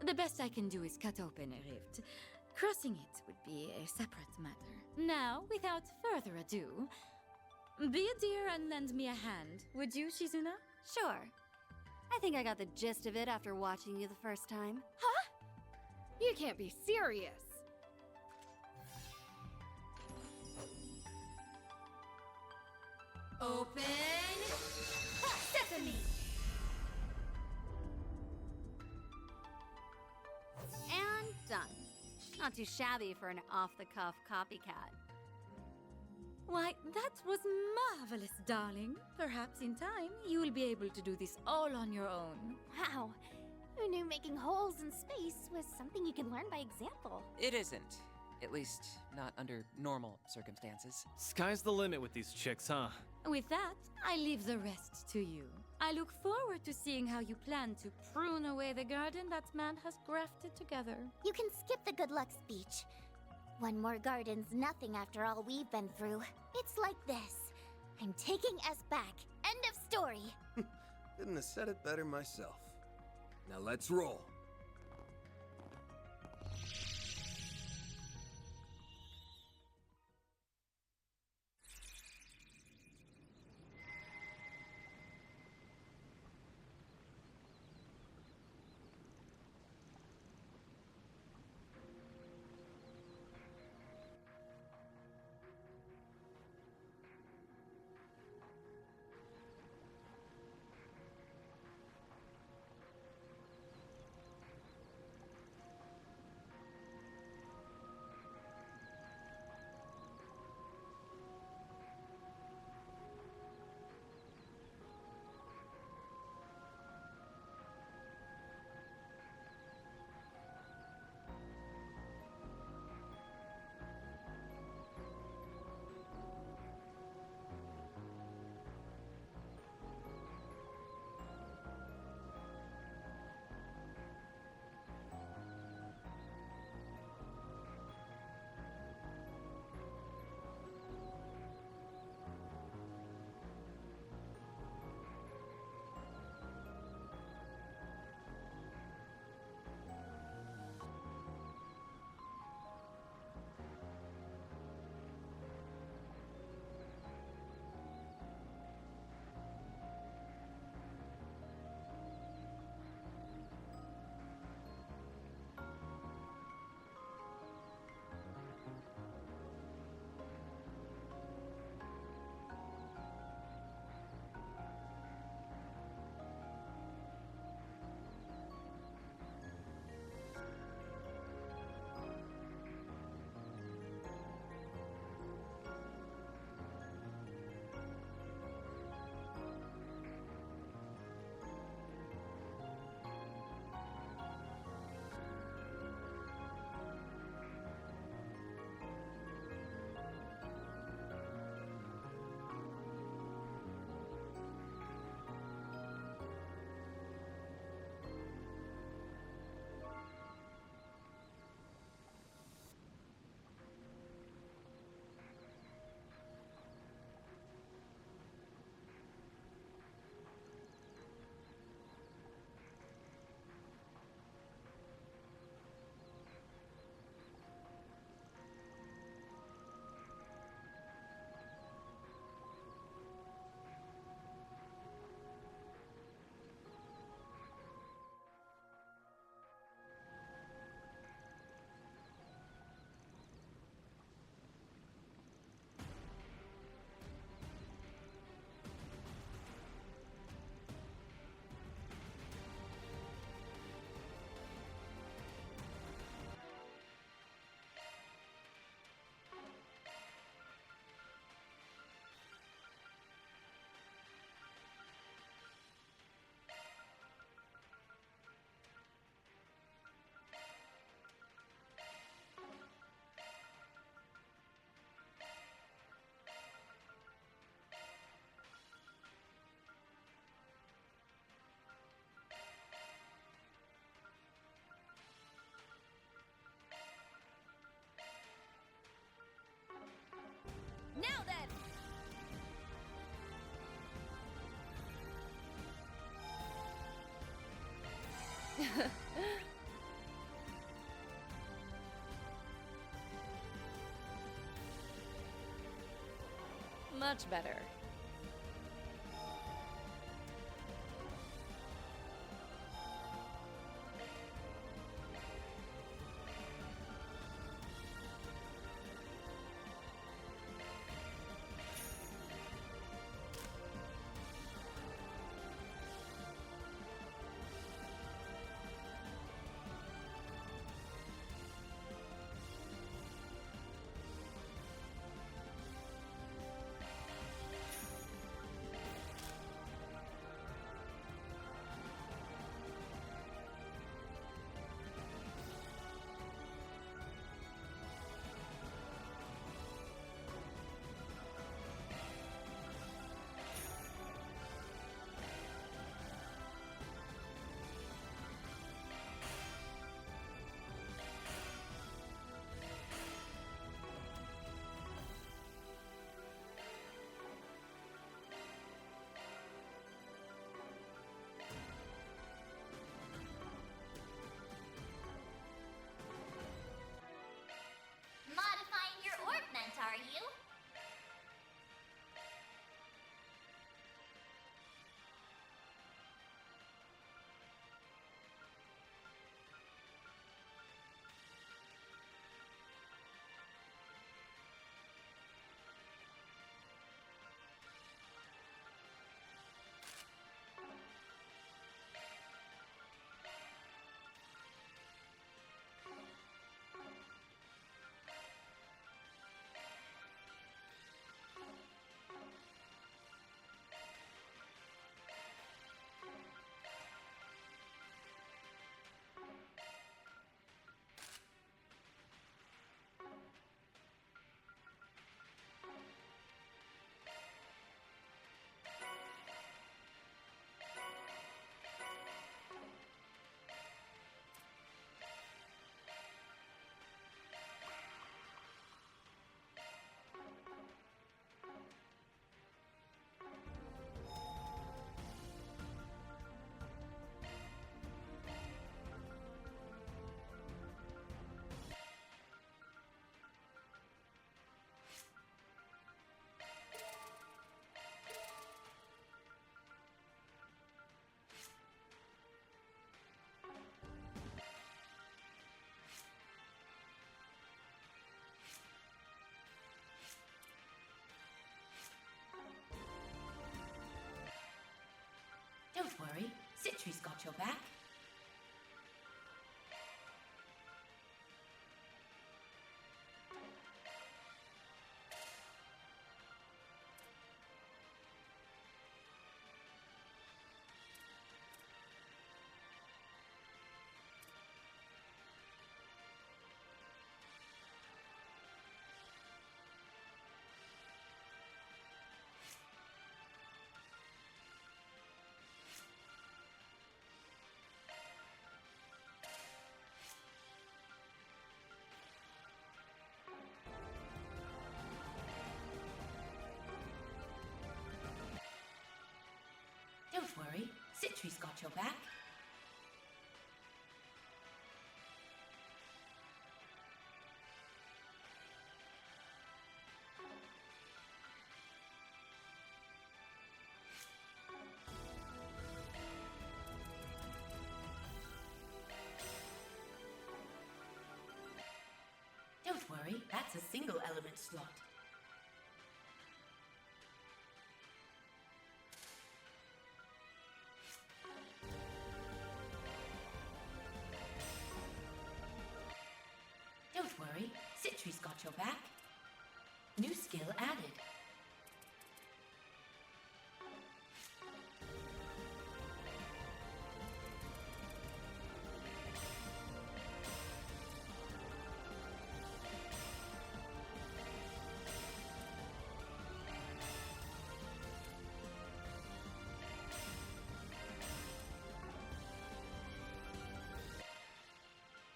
S12: the best I can do is cut open a rift. Crossing it would be a separate matter. Now, without further ado, be a dear and lend me a hand, would you, Shizuna?
S3: Sure. I think I got the gist of it after watching you the first time.
S19: Huh? You can't be serious.
S3: Open sesame! And done. Not too shabby for an off-the-cuff copycat.
S12: Why, that was marvelous, darling. Perhaps in time, you will be able to do this all on your own.
S4: Wow. Who knew making holes in space was something you can learn by example?
S6: It isn't. At least, not under normal circumstances.
S20: Sky's the limit with these chicks, huh?
S12: With that, I leave the rest to you. I look forward to seeing how you plan to prune away the garden that man has grafted together.
S4: You can skip the good luck speech. One more garden's nothing after all we've been through. It's like this. I'm taking us back. End of story.
S2: Couldn't have said it better myself. Now let's roll.
S21: Much better.
S13: Modifying your ornament, are you?
S22: Don't worry, Citri's got your back. Don't worry, Citri's got your back. Don't worry, that's a single element slot. Don't worry, Citri's got your back. New skill added.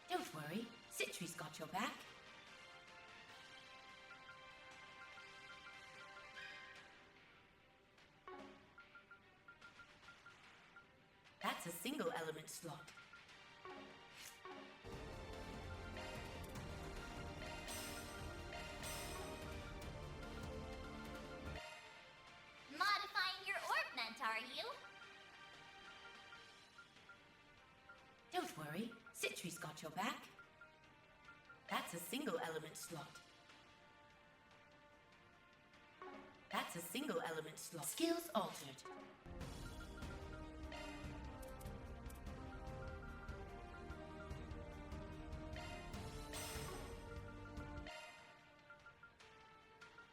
S22: Don't worry, Citri's got your back. That's a single element slot. Citri's got your back. That's a single element slot. That's a single element slot. Skills altered.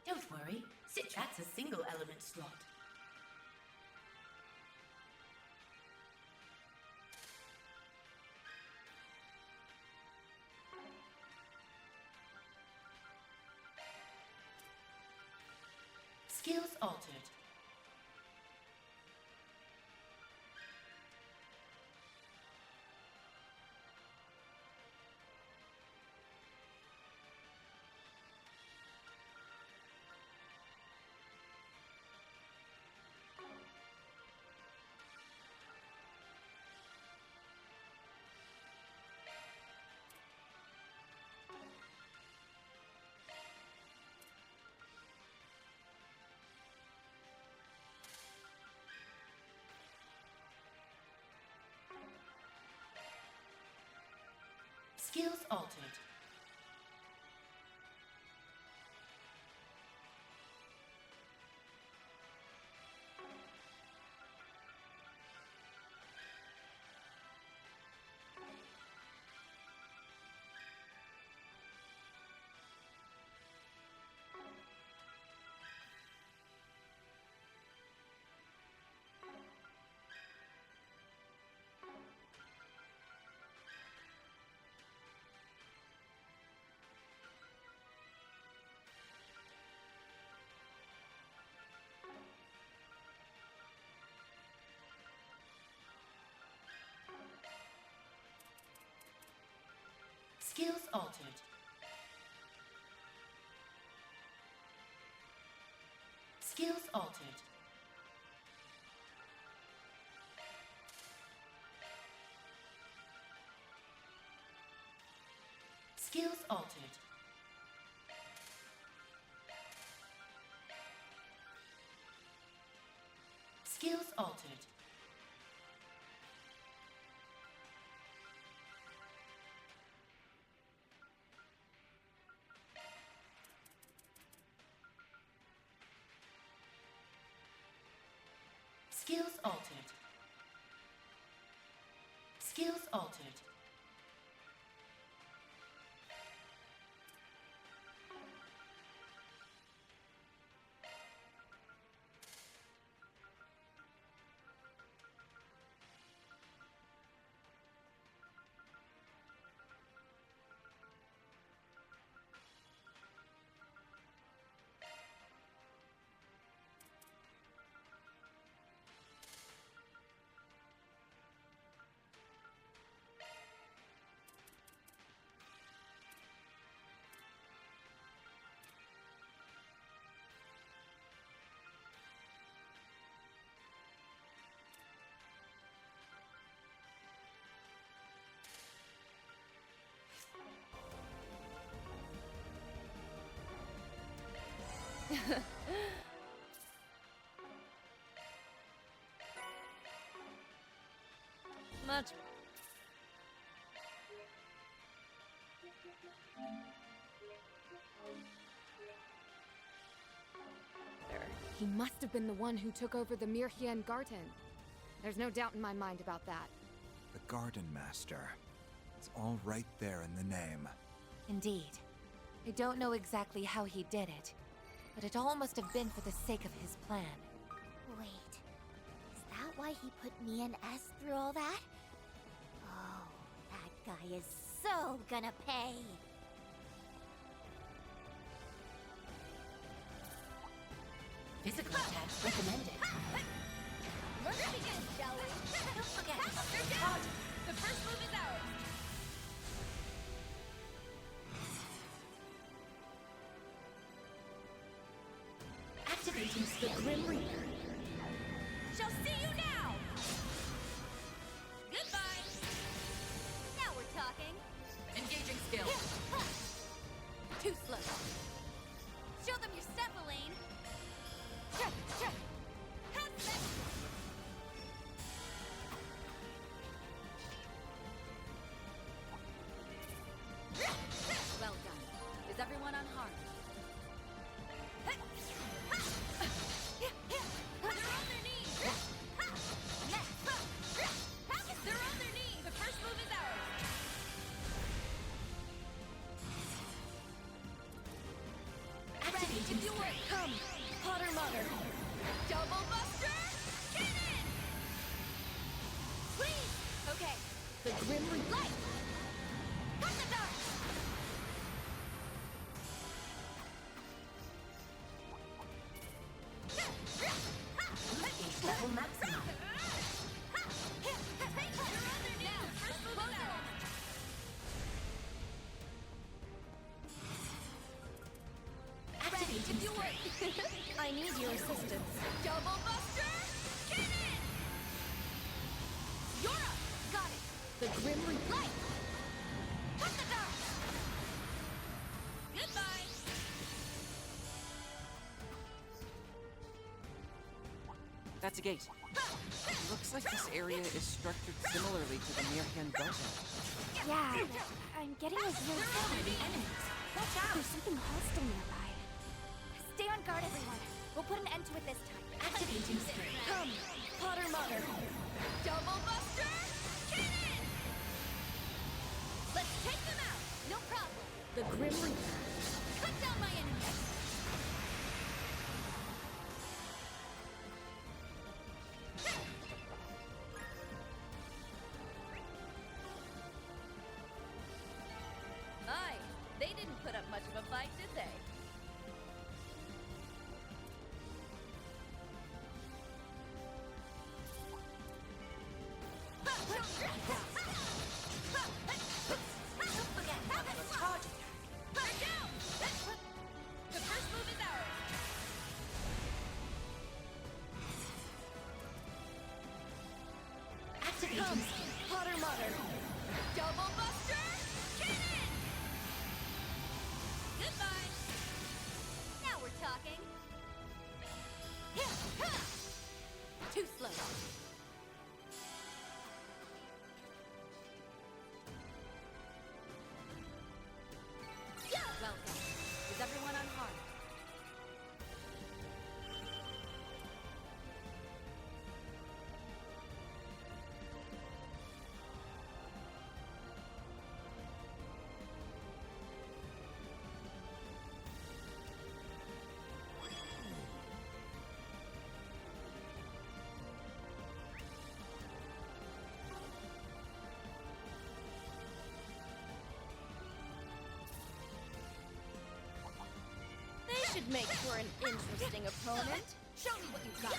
S22: Don't worry, that's a single element slot. Skills altered. Skills altered. Skills altered. Skills altered. Skills altered. Skills altered. Skills altered. Skills altered.
S21: Much.
S19: He must have been the one who took over the Mirhien Garden. There's no doubt in my mind about that.
S9: The Garden Master. It's all right there in the name.
S18: Indeed. I don't know exactly how he did it, but it all must have been for the sake of his plan.
S13: Wait, is that why he put me and S through all that? Oh, that guy is so gonna pay.
S22: Physical attacks recommended.
S13: Let's begin, shall we? Don't forget,
S22: They're down!
S13: the first move is ours.
S22: Activating the Grim Reaper.
S13: Shall see you now! Goodbye! Now we're talking.
S17: Engaging skill.
S3: Too slow. Show them your step, Elaine.
S21: Grim Reaper.
S13: Light! Cut the dark!
S22: Gauge level maximum. Activating skill.
S21: I need your assistance.
S13: Double Buster! Cannon! You're up! Got it!
S21: The Grim Reaper.
S13: Light! Cut the dark! Goodbye!
S6: That's a gate. Looks like this area is structured similarly to the Mirhan Dojo.
S13: Yeah, I'm getting a weird feeling. Watch out! There's something hostile nearby. Stay on guard, everyone. We'll put an end to it this time.
S22: Activating skill.
S21: Come, Potter Mother.
S13: Double Buster! Cannon! Let's take them out! No problem.
S21: The Grim Reaper.
S13: Cut down my enemies!
S21: Aye, they didn't put up much of a fight, did they?
S22: Don't forget about the charge attack.
S13: They're down! The first move is ours!
S22: Activating
S21: Come,
S22: skill.
S21: Potter Mother.
S13: Double Buster! Cannon! Goodbye! Now we're talking.
S17: Too slow. Welcome. Is everyone unharmed?
S21: They should make for an interesting opponent.
S13: Show me what you've got.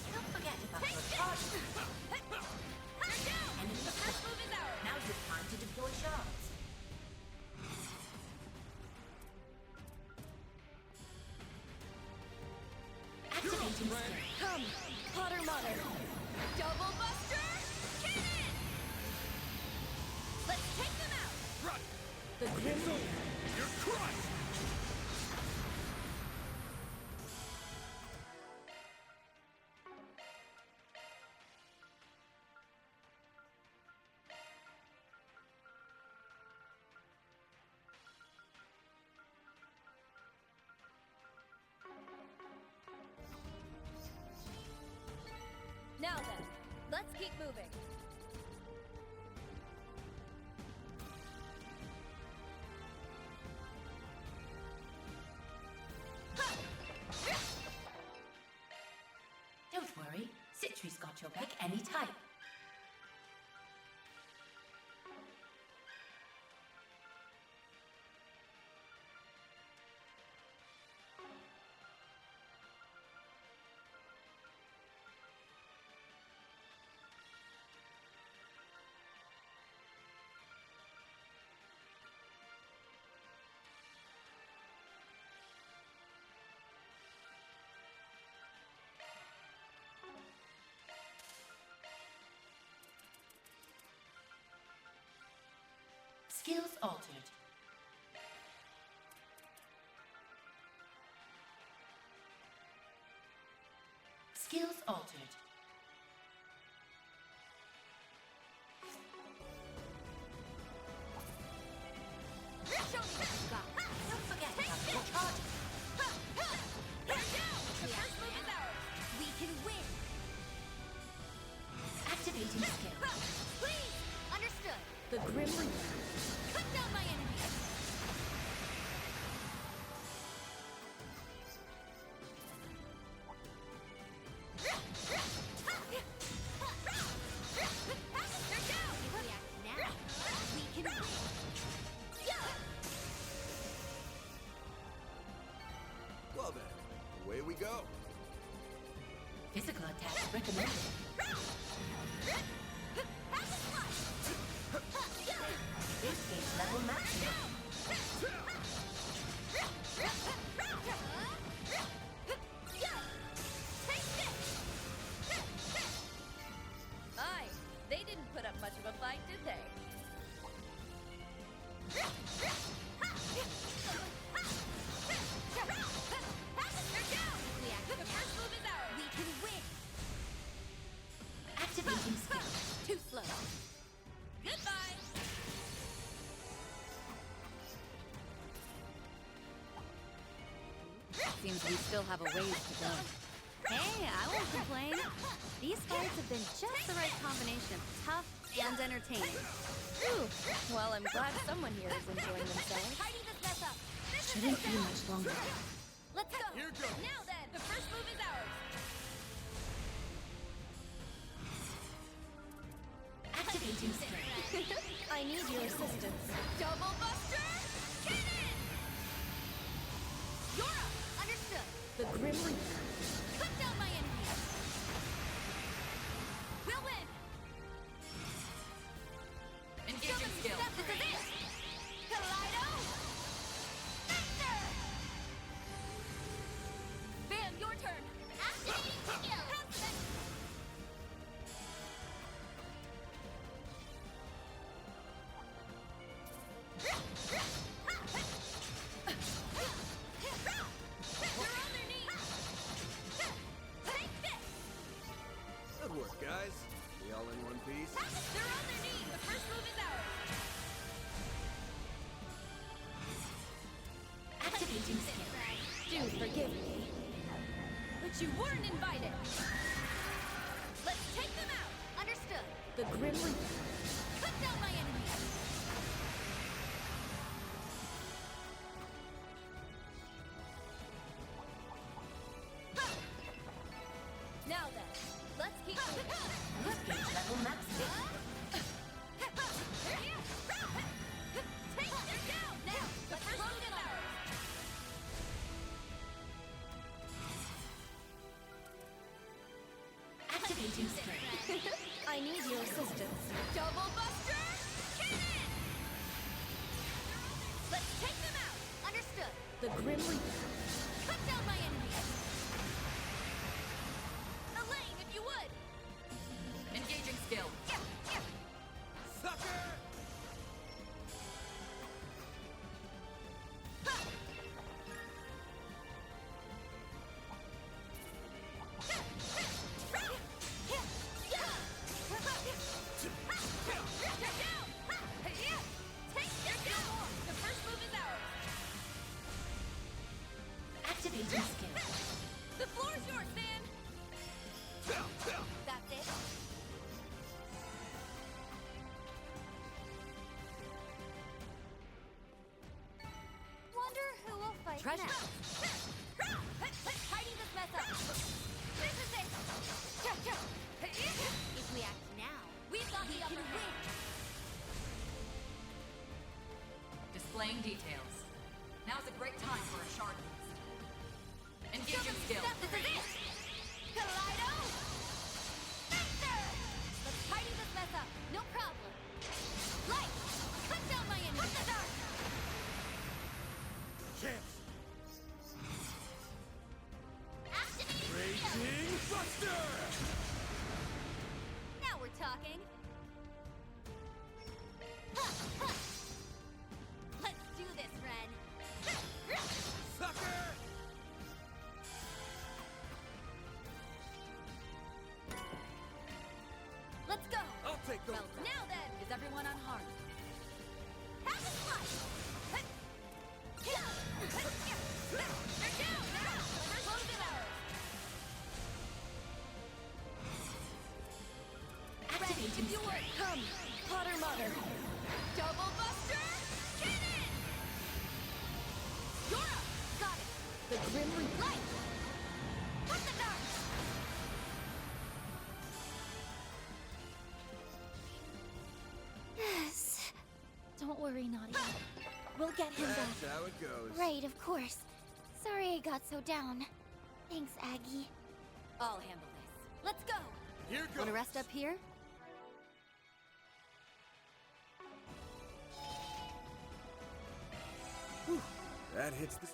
S22: Don't forget about the charge attack.
S13: They're down!
S22: Enemy
S13: The first move is ours!
S22: Now's your time to deploy shards. Activating skill.
S21: Come, Potter Mother.
S13: Double Buster! Cannon! Let's take them out!
S1: Run!
S21: The Grim Reaper.
S1: You're crushed!
S21: Now then, let's keep moving.
S22: Don't worry, Citri's got your back anytime. Skills altered. Skills altered.
S13: Show me what you've got.
S22: Don't forget
S13: Take
S22: about
S13: this!
S22: your charge.
S13: They're down! The first move is ours! We can win!
S22: Activating skill.
S13: Please! Understood!
S21: The Grim Reaper.
S13: Cut down my enemies!
S22: Physical attacks recommended. Escape level maximum.
S21: My, they didn't put up much of a fight, did they?
S22: Activating skill.
S21: Too slow. Goodbye.
S17: Seems we still have a ways to go.
S3: Hey, I won't complain. These fights have been just the right combination of tough and entertaining.
S21: Ooh, well, I'm glad someone here is enjoying themselves.
S13: Tidy this mess up.
S21: Shouldn't be much longer.
S13: Let's go.
S1: Here goes.
S13: Now then, the first move is ours.
S22: Activating strength.
S21: I need your assistance.
S13: Double Buster Cannon! You're up. Understood.
S21: The Grim Reaper.
S13: Cut down my enemies. We'll win.
S16: Engaging skill.
S13: This is it. Kaleido. Thunder. Bam, your turn. Activating skill.
S2: Good work, guys. We all in one piece?
S13: They're on their knees. The first move is ours.
S22: Activating skill.
S21: Do forgive me.
S13: But you weren't invited. Let's take them out. Understood.
S21: The Grim Reaper.
S13: Cut down my enemies. Now then, let's keep moving.
S22: Escape level maximum.
S13: Take them down now. The first move is ours.
S22: Activating strength.
S21: I need your assistance.
S13: Double Buster Cannon. Let's take them out. Understood.
S21: The Grim Reaper.
S13: Cut down my enemies. Elaine, if you would.
S16: Engaging skill.
S2: Sucker!
S22: Activating skill.
S13: The floor is yours, man. That's it. Wonder who will fight
S17: Treasure.
S13: next. Tidy this mess up. This is it. If we act now, we've got the upper hand.
S16: Displaying details. Now's a great time for a shard boost. Engaging skill.
S13: This is it. Kaleido. Thunder. Let's tidy this mess up. No problem. Light. Cut down my enemies. Cut the dark.
S1: Chance.
S13: Activating
S1: Raging Buster!
S13: Now we're talking. Let's do this, Ren.
S2: Sucker!
S13: Let's go.
S2: I'll take those.
S13: Well, now then,
S17: Is everyone unharmed?
S13: have a slice. They're down now. First move is ours.
S22: Activating
S13: If you would,
S21: Come, Potter Mutter.
S13: Double Buster Cannon. You're up. Got it.
S21: The Grim Reaper.
S13: Light. Cut the dark.
S4: Yes. Don't worry, Nadia. We'll get him back.
S2: That's how it goes.
S4: Right, of course. Sorry I got so down. Thanks, Aggie.
S17: I'll handle this.
S3: Let's go!
S2: Here goes!
S3: Wanna rest up here?
S2: Whew, that hits the...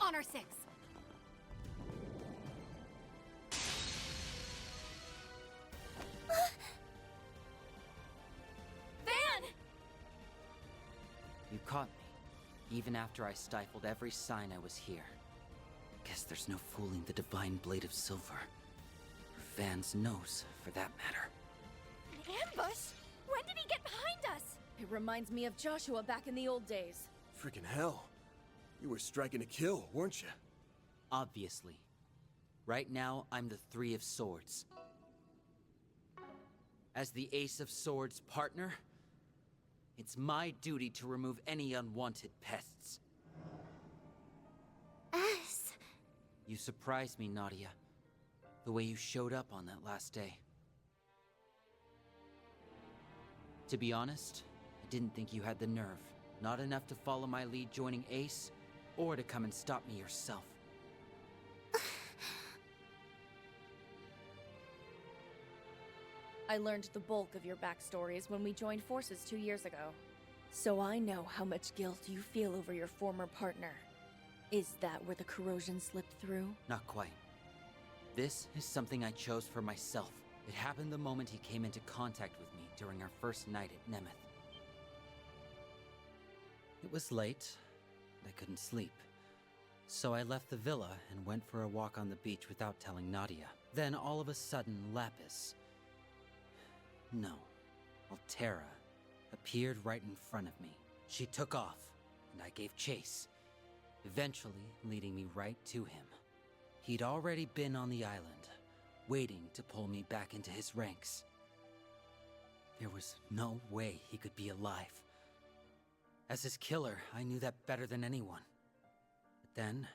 S3: Honor 6.
S13: Van!
S10: You caught me, even after I stifled every sign I was here. Guess there's no fooling the divine blade of silver. Or Van's nose, for that matter.
S13: An ambush? When did he get behind us?
S21: It reminds me of Joshua back in the old days.
S2: Freaking hell. You were striking to kill, weren't you?
S10: Obviously. Right now, I'm the Three of Swords. As the Ace of Swords partner, it's my duty to remove any unwanted pests.
S4: Us?
S10: You surprised me, Nadia. The way you showed up on that last day. To be honest, I didn't think you had the nerve. Not enough to follow my lead joining Ace, or to come and stop me yourself.
S21: I learned the bulk of your backstories when we joined forces 2 years ago. So I know how much guilt you feel over your former partner. Is that where the corrosion slipped through?
S10: Not quite. This is something I chose for myself. It happened the moment he came into contact with me during our first night at Nemeth. It was late, and I couldn't sleep. So I left the villa and went for a walk on the beach without telling Nadia. Then all of a sudden, Lapis... No, Altera appeared right in front of me. She took off, and I gave chase, eventually leading me right to him. He'd already been on the island, waiting to pull me back into his ranks. There was no way he could be alive. As his killer, I knew that better than anyone. But then,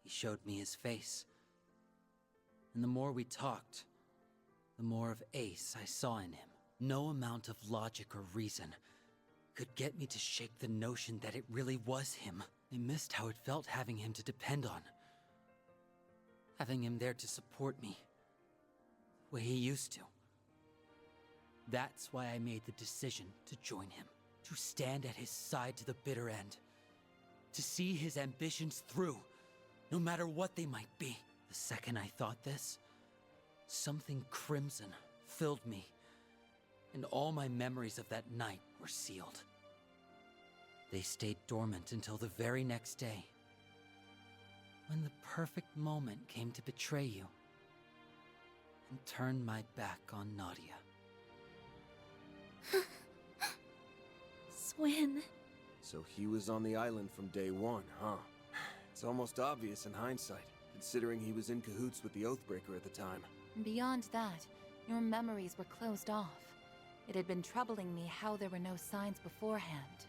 S10: he showed me his face. And the more we talked, the more of Ace I saw in him. No amount of logic or reason could get me to shake the notion that it really was him. I missed how it felt having him to depend on. Having him there to support me, the way he used to. That's why I made the decision to join him. To stand at his side to the bitter end. To see his ambitions through, no matter what they might be. The second I thought this, something crimson filled me, and all my memories of that night were sealed. They stayed dormant until the very next day, when the perfect moment came to betray you, and turn my back on Nadia.
S21: Swin.
S2: So he was on the island from day one, huh? It's almost obvious in hindsight, considering he was in cahoots with the Oathbreaker at the time.
S18: Beyond that, your memories were closed off. It had been troubling me how there were no signs beforehand.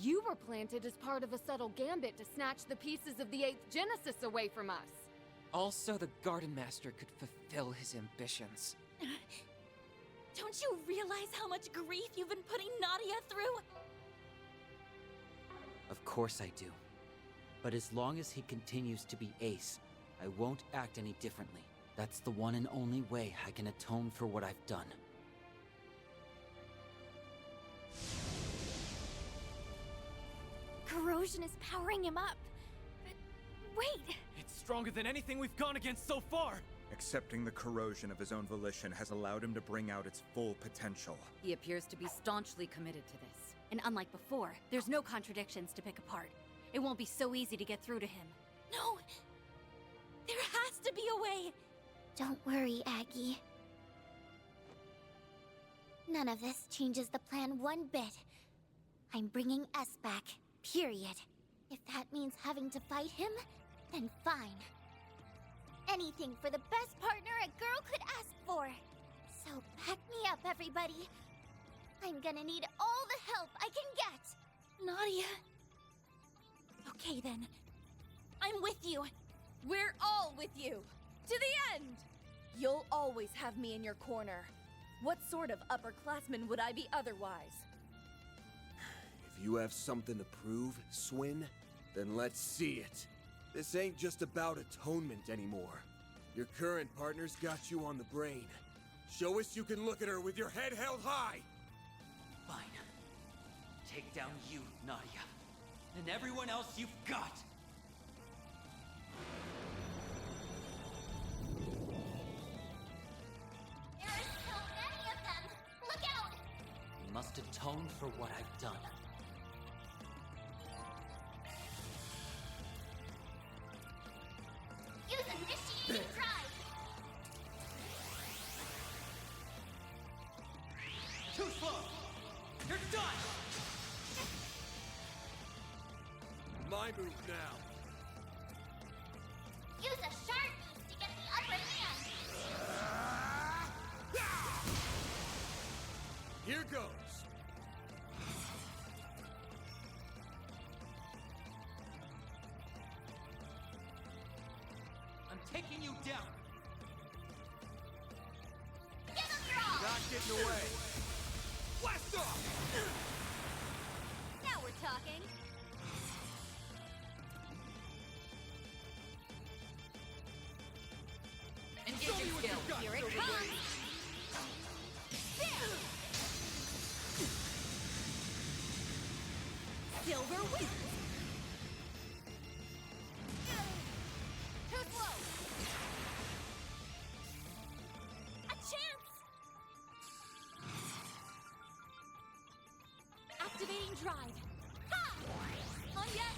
S19: You were planted as part of a subtle gambit to snatch the pieces of the 8th Genesis away from us.
S6: Also, the Garden Master could fulfill his ambitions.
S13: Don't you realize how much grief you've been putting Nadia through?
S10: Of course I do. But as long as he continues to be Ace, I won't act any differently. That's the one and only way I can atone for what I've done.
S13: Corrosion is powering him up. But wait!
S20: It's stronger than anything we've gone against so far!
S9: Accepting the corrosion of his own volition has allowed him to bring out its full potential.
S17: He appears to be staunchly committed to this.
S3: And unlike before, there's no contradictions to pick apart. It won't be so easy to get through to him.
S13: No! There has to be a way!
S4: Don't worry, Aggie. None of this changes the plan one bit. I'm bringing us back, period. If that means having to fight him, then fine. Anything for the best partner a girl could ask for. So back me up, everybody. I'm gonna need all the help I can get.
S13: Nadia. Okay then. I'm with you.
S21: We're all with you! To the end! You'll always have me in your corner. What sort of upperclassman would I be otherwise?
S2: If you have something to prove, Swin, then let's see it. This ain't just about atonement anymore. Your current partner's got you on the brain. Show us you can look at her with your head held high!
S5: Fine. Take down you, Nadia. And everyone else you've got!
S4: There are so many of them! Look out!
S5: I must atone for what I've done.
S4: Use initiating drive!
S5: Too slow! You're done!
S2: My move now.
S4: Use a sharp beast to get the upper hand!
S2: Here goes.
S5: I'm taking you down!
S4: Give him your all!
S2: Not getting away. Blast off!
S3: Now we're talking.
S17: Engaging skill.
S3: Here it comes! Silver wins!
S4: Too slow! A chance!
S21: Activating drive. Ha! On yet!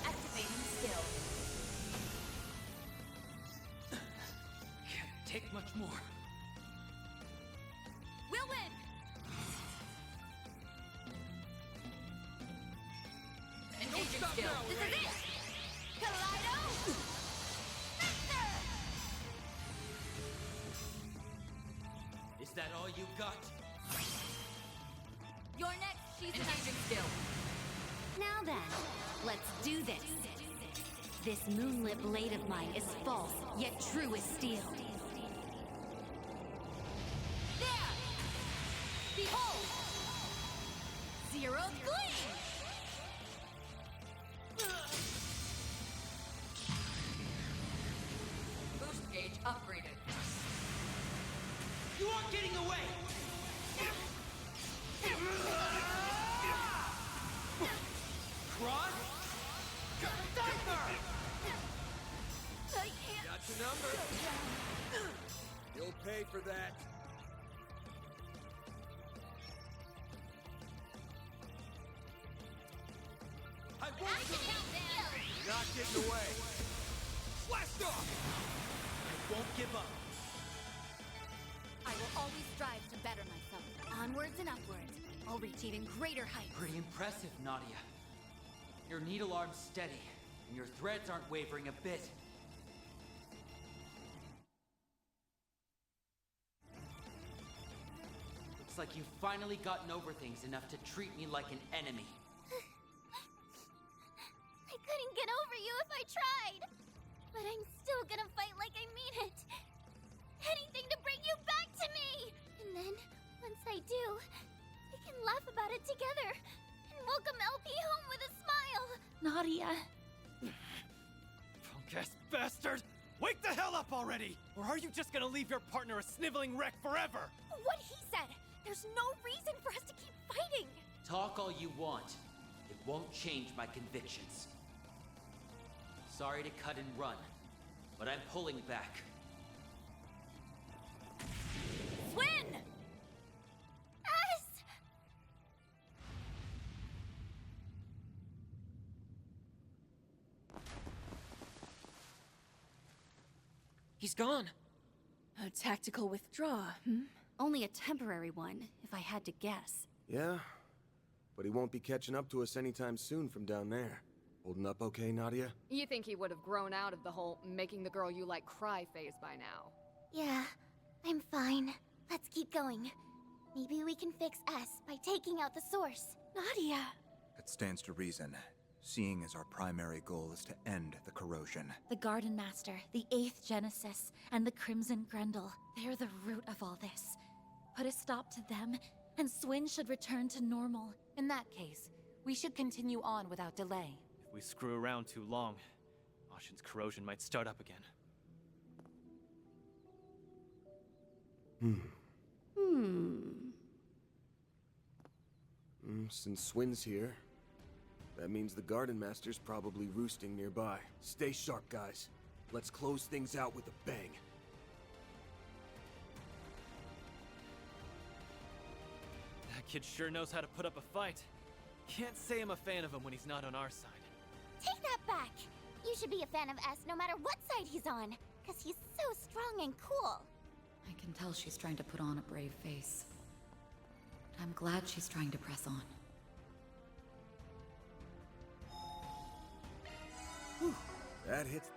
S18: Activating skill.
S5: Can't take much more.
S21: We'll win!
S17: Engaging skill.
S4: This is it! Kaleido! Master!
S5: Is that all you got?
S21: You're next, she's
S17: Engaging skill.
S3: Now then, let's do this. This moonlit blade of mine is false, yet true as steel.
S21: There! Behold! Zero's Gleam!
S17: Boost gauge upgraded.
S5: You aren't getting away! Cross? Diver!
S21: I can't.
S2: Got your number. You'll pay for that.
S5: I won't give up!
S2: Not getting away. Blast off!
S5: I won't give up!
S3: I will always strive to better myself. Onwards and upwards. I'll reach even greater heights.
S5: Pretty impressive, Nadia. Your needle arm's steady, and your threads aren't wavering a bit. Looks like you've finally gotten over things enough to treat me like an enemy.
S4: I couldn't get over you if I tried! But I'm still gonna fight like I mean it! Anything to bring you back to me! And then, once I do, we can laugh about it together and welcome LP home with a smile!
S21: Nadia.
S20: Punk-ass bastard! Wake the hell up already! Or are you just gonna leave your partner a sniveling wreck forever?
S4: What he said! There's no reason for us to keep fighting!
S5: Talk all you want. It won't change my convictions. Sorry to cut and run, but I'm pulling back.
S4: Win! Us!
S6: He's gone.
S21: A tactical withdrawal, hmm?
S3: Only a temporary one, if I had to guess.
S2: Yeah, but he won't be catching up to us anytime soon from down there. Holding up okay, Nadia?
S19: You think he would have grown out of the whole making the girl you like cry phase by now?
S4: Yeah, I'm fine. Let's keep going.
S13: Maybe we can fix S by taking out the source.
S21: Nadia!
S9: It stands to reason, seeing as our primary goal is to end the corrosion.
S7: The Garden Master, the 8th Genesis, and the Crimson Grendel. They're the root of all this. Put a stop to them, and Swin should return to normal.
S18: In that case, we should continue on without delay.
S20: If we screw around too long, Ashen's corrosion might start up again.
S2: Since Swin's here, that means the Garden Master's probably roosting nearby. Stay sharp, guys. Let's close things out with a bang.
S20: That kid sure knows how to put up a fight. Can't say I'm a fan of him when he's not on our side.
S13: Take that back! You should be a fan of S no matter what side he's on, because he's so strong and cool.
S17: I can tell she's trying to put on a brave face. But I'm glad she's trying to press on.
S2: Whew, that hits.